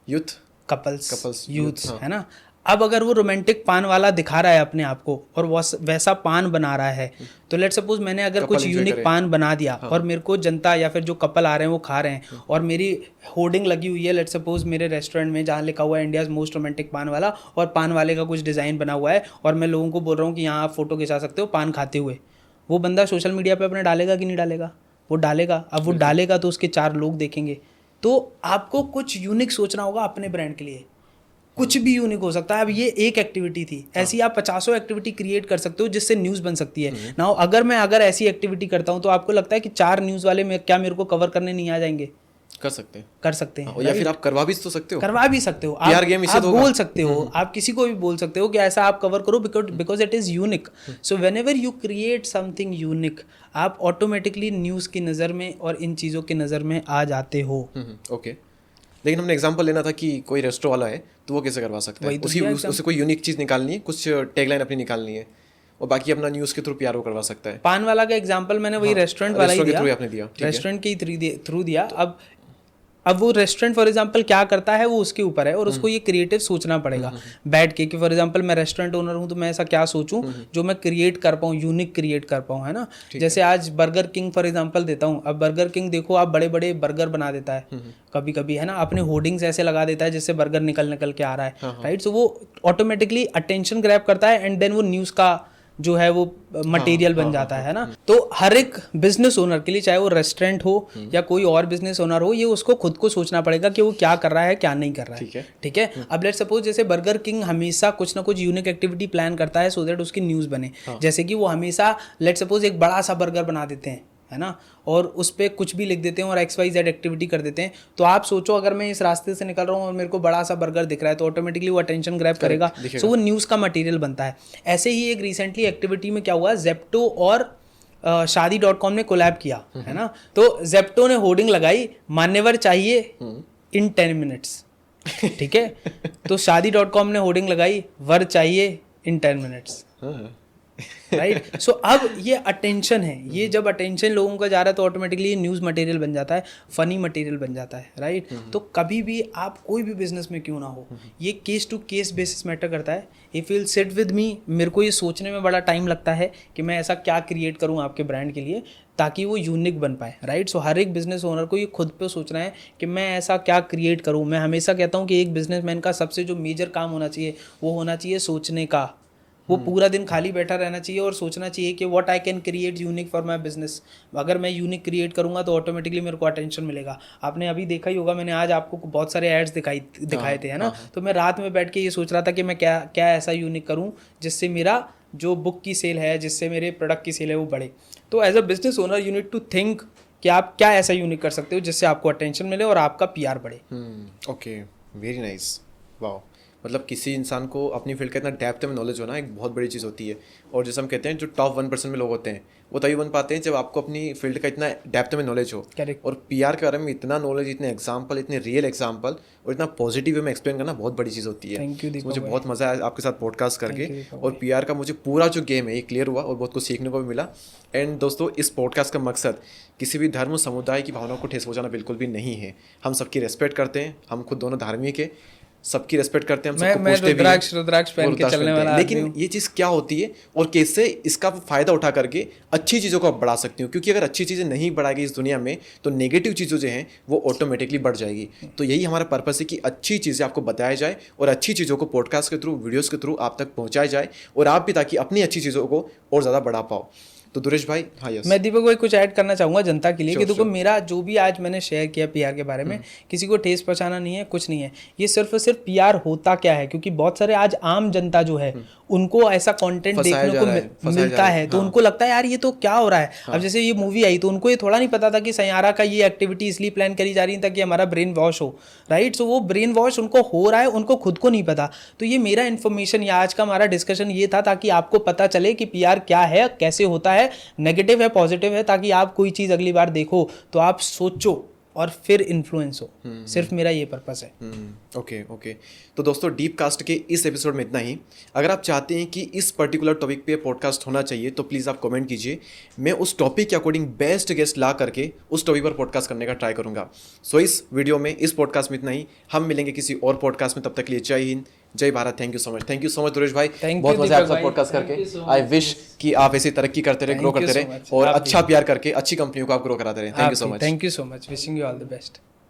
यूथ, कपल्स यूथ, है ना। अब अगर वो रोमांटिक पान वाला दिखा रहा है अपने आप को और वैसा पान बना रहा है, तो लेट्स सपोज मैंने अगर कुछ यूनिक पान बना दिया और मेरे को जनता या फिर जो कपल आ रहे हैं वो खा रहे हैं और मेरी होर्डिंग लगी हुई है लेट्स सपोज मेरे रेस्टोरेंट में जहाँ लिखा हुआ है इंडियाज मोस्ट रोमांटिक पान वाला, और पान वाले का कुछ डिज़ाइन बना हुआ है और मैं लोगों को बोल रहा हूँ कि यहाँ आप फोटो खिंचा सकते हो पान खाते हुए, वो बंदा सोशल मीडिया पे अपने डालेगा कि नहीं डालेगा? वो डालेगा। अब वो डालेगा तो उसके 4 लोग देखेंगे। तो आपको कुछ यूनिक सोचना होगा अपने ब्रांड के लिए, कुछ भी यूनिक हो सकता है। अब ये एक एक्टिविटी थी, ऐसी आप 50 एक्टिविटी क्रिएट कर सकते हो जिससे न्यूज़ बन सकती है। नाउ अगर ऐसी एक्टिविटी करता हूँ तो आपको लगता है कि 4 न्यूज़ वाले मेरे को कवर करने नहीं आ जाएंगे? कर सकते हैं या फिर आप करवा भी तो सकते हो, आप गेम आप बोल सकते हो, आप किसी को भी बोल सकते हो कि ऐसा आप कवर करो because it is unique. So whenever you create something unique, आप ऑटोमेटिकली न्यूज़ की नज़र में और इन चीज़ों की नज़र में आ जाते हो। ओके। लेकिन हमने एग्जांपल लेना था कि कोई रेस्टोरेंट वाला है तो वो कैसे करवा सकता है? उसे कोई यूनिक चीज़ निकालनी है, कुछ टैगलाइन अपनी निकालनी है, और बाकी अपना न्यूज़ के थ्रू पीआर वो करवा सकता है। पान वाला का एग्जांपल मैंने वही रेस्टोरेंट वाला ही दिया, रेस्टोरेंट के थ्रू दिया। अब वो रेस्टोरेंट फॉर एग्जांपल क्या करता है वो उसके ऊपर है, और उसको ये क्रिएटिव सोचना पड़ेगा बैठ के कि फॉर एग्जांपल मैं रेस्टोरेंट ओनर हूँ तो मैं ऐसा क्या सोचूं जो मैं क्रिएट कर पाऊँ, यूनिक क्रिएट कर पाऊँ, है ना। जैसे आज बर्गर किंग फॉर एग्जांपल देता हूँ। अब बर्गर किंग देखो, आप बड़े बड़े बर्गर बना देता है कभी कभी, है ना, अपने होर्डिंग्स ऐसे लगा देता है जिससे बर्गर निकल के आ रहा है, राइट। सो वो ऑटोमेटिकली अटेंशन ग्रैब करता है एंड देन वो न्यूज़ का जो है वो मटेरियल बन जाता है ना। तो हर एक बिजनेस ओनर के लिए, चाहे वो रेस्टोरेंट हो या कोई और बिजनेस ओनर हो, ये उसको खुद को सोचना पड़ेगा कि वो क्या कर रहा है क्या नहीं कर रहा है, ठीक है। अब लेट्स सपोज जैसे बर्गर किंग हमेशा कुछ ना कुछ यूनिक एक्टिविटी प्लान करता है सो दैट उसकी न्यूज़ बने। जैसे कि वो हमेशा लेट्स सपोज एक बड़ा सा बर्गर बना देते हैं, है ना, और उस पर कुछ भी लिख देते हैं और XYZ एक्टिविटी कर देते हैं। तो आप सोचो अगर मैं इस रास्ते से निकल रहा हूँ और मेरे को बड़ा सा बर्गर दिख रहा है तो ऑटोमेटिकली वो अटेंशन ग्रैब करेगा, सो वो न्यूज़ का मटेरियल बनता है। ऐसे ही एक रिसेंटली एक्टिविटी में क्या हुआ, जेप्टो और शादी.com ने कोलैब किया, है ना। तो जेप्टो ने होर्डिंग लगाई, मान्यवर चाहिए इन 10 मिनट्स, ठीक है। तो शादी.com ने होर्डिंग लगाई, वर चाहिए इन 10 मिनट्स, राइट। सो अब ये अटेंशन है, ये जब अटेंशन लोगों का जा रहा है तो ऑटोमेटिकली न्यूज़ मटेरियल बन जाता है, फनी मटेरियल बन जाता है, राइट। तो कभी भी आप कोई भी बिजनेस में क्यों ना हो, ये case to case basis matter करता है। If you sit with me, मेरे को ये सोचने में बड़ा टाइम लगता है कि मैं ऐसा क्या क्रिएट करूँ आपके ब्रांड के लिए ताकि वो यूनिक बन पाए, राइट। सो हर एक बिजनेस ओनर को ये खुद पे सोचना है कि मैं ऐसा क्या क्रिएट करूँ। मैं हमेशा कहता हूँ कि एक बिजनेसमैन का सबसे जो मेजर काम होना चाहिए वो होना चाहिए सोचने का। वो पूरा दिन खाली बैठा रहना चाहिए और सोचना चाहिए कि what I can create unique for my business. अगर मैं यूनिक क्रिएट करूंगा तो ऑटोमेटिकली मेरे को अटेंशन मिलेगा। आपने अभी देखा ही होगा, मैंने आज आपको बहुत सारे एड्स दिखाए थे, है ना। तो मैं रात में बैठ के ये सोच रहा था कि मैं क्या ऐसा यूनिक करूं जिससे मेरा जो बुक की सेल है, जिससे मेरे प्रोडक्ट की सेल है वो बढ़े। तो as a business owner you need to think कि आप क्या ऐसा यूनिक कर सकते हो जिससे आपको अटेंशन मिले और आपका PR बढ़े। Okay, very nice, wow. मतलब किसी इंसान को अपनी फील्ड का इतना डेप्थ में नॉलेज होना एक बहुत बड़ी चीज़ होती है। और जैसे हम कहते हैं जो टॉप 1% में लोग होते हैं वो तभी बन पाते हैं जब आपको अपनी फील्ड का इतना डेप्थ में नॉलेज हो। Correct. और PR के बारे में इतना नॉलेज, इतने एग्जाम्पल, इतने रियल एग्जाम्पल और इतना पॉजिटिव वे में एक्सप्लेन करना बहुत बड़ी चीज़ होती है। मुझे बहुत मज़ा आया आपके साथ पॉडकास्ट करके, और PR का मुझे पूरा जो गेम है ये क्लियर हुआ और बहुत कुछ सीखने को भी मिला। एंड दोस्तों, इस पॉडकास्ट का मकसद किसी भी धर्म समुदाय की भावनाओं को ठेस पहुंचाना बिल्कुल भी नहीं है। हम सबकी रेस्पेक्ट करते हैं, हम खुद दोनों धार्मिक है, सबकी रेस्पेक्ट करते हैं, हम सबको पूछते भी हैं, रुद्राक्ष पहन के चलने वाला। लेकिन ये चीज़ क्या होती है और कैसे इसका फ़ायदा उठा करके अच्छी चीज़ों को आप बढ़ा सकती हूँ, क्योंकि अगर अच्छी चीज़ें नहीं बढ़ाएगी इस दुनिया में तो नेगेटिव चीज़ें जो हैं वो ऑटोमेटिकली बढ़ जाएगी। तो यही हमारा पर्पस है कि अच्छी चीज़ें आपको बताया जाए और अच्छी चीज़ों को पॉडकास्ट के थ्रू, वीडियोज़ के थ्रू आप तक पहुँचाया जाए, और आप भी ताकि अपनी अच्छी चीज़ों को और ज़्यादा बढ़ा पाओ। तो दुरेश भाई, हाँ यस, मैं दीपक भाई कुछ ऐड करना चाहूँगा जनता के लिए कि देखो मेरा जो भी आज मैंने शेयर किया PR के बारे में, किसी को ठेस पहुँचाना नहीं है, कुछ नहीं है। ये सिर्फ और सिर्फ PR होता क्या है, क्योंकि बहुत सारे आज आम जनता जो है उनको ऐसा कंटेंट देखने को मिलता है तो उनको लगता है यार ये तो क्या हो रहा है। अब जैसे ये मूवी आई तो उनको ये थोड़ा नहीं पता था कि सैयारा का ये एक्टिविटी इसलिए प्लान करी जा रही है ताकि हमारा ब्रेन वॉश हो, राइट। सो वो ब्रेन वॉश उनको हो रहा है, उनको खुद को नहीं पता। तो ये मेरा इन्फॉर्मेशन या आज का हमारा डिस्कशन ये था ताकि आपको पता चले कि PR क्या है, कैसे होता है, नेगेटिव है, पॉजिटिव है, ताकि आप कोई चीज़ अगली बार देखो तो आप सोचो और फिर इन्फ्लुएंस हो। सिर्फ मेरा ये पर्पस है। ओके। तो दोस्तों, डीप कास्ट के इस एपिसोड में इतना ही। अगर आप चाहते हैं कि इस पर्टिकुलर टॉपिक पे पॉडकास्ट होना चाहिए तो प्लीज़ आप कमेंट कीजिए। मैं उस टॉपिक के अकॉर्डिंग बेस्ट गेस्ट ला करके उस टॉपिक पर पॉडकास्ट करने का ट्राई करूँगा। सो इस वीडियो में, इस पॉडकास्ट में इतना ही। हम मिलेंगे किसी और पॉडकास्ट में, तब तक के लिए Jai Hind, Jai Bharat. Thank you so much, thank you so much Duresh भाई, Thank बहुत you, मजा आया दीपक आपका भाई। पॉडकास्ट Thank करके। you so I much. Wish कि आप ऐसी तरक्की करते रहे, ग्रो Thank you करते so रहे much. और आप अच्छा भी। प्यार करके अच्छी कंपनियों को आप ग्रो कराते रहे। Thank you so much. Thank you so much, wishing you all the best.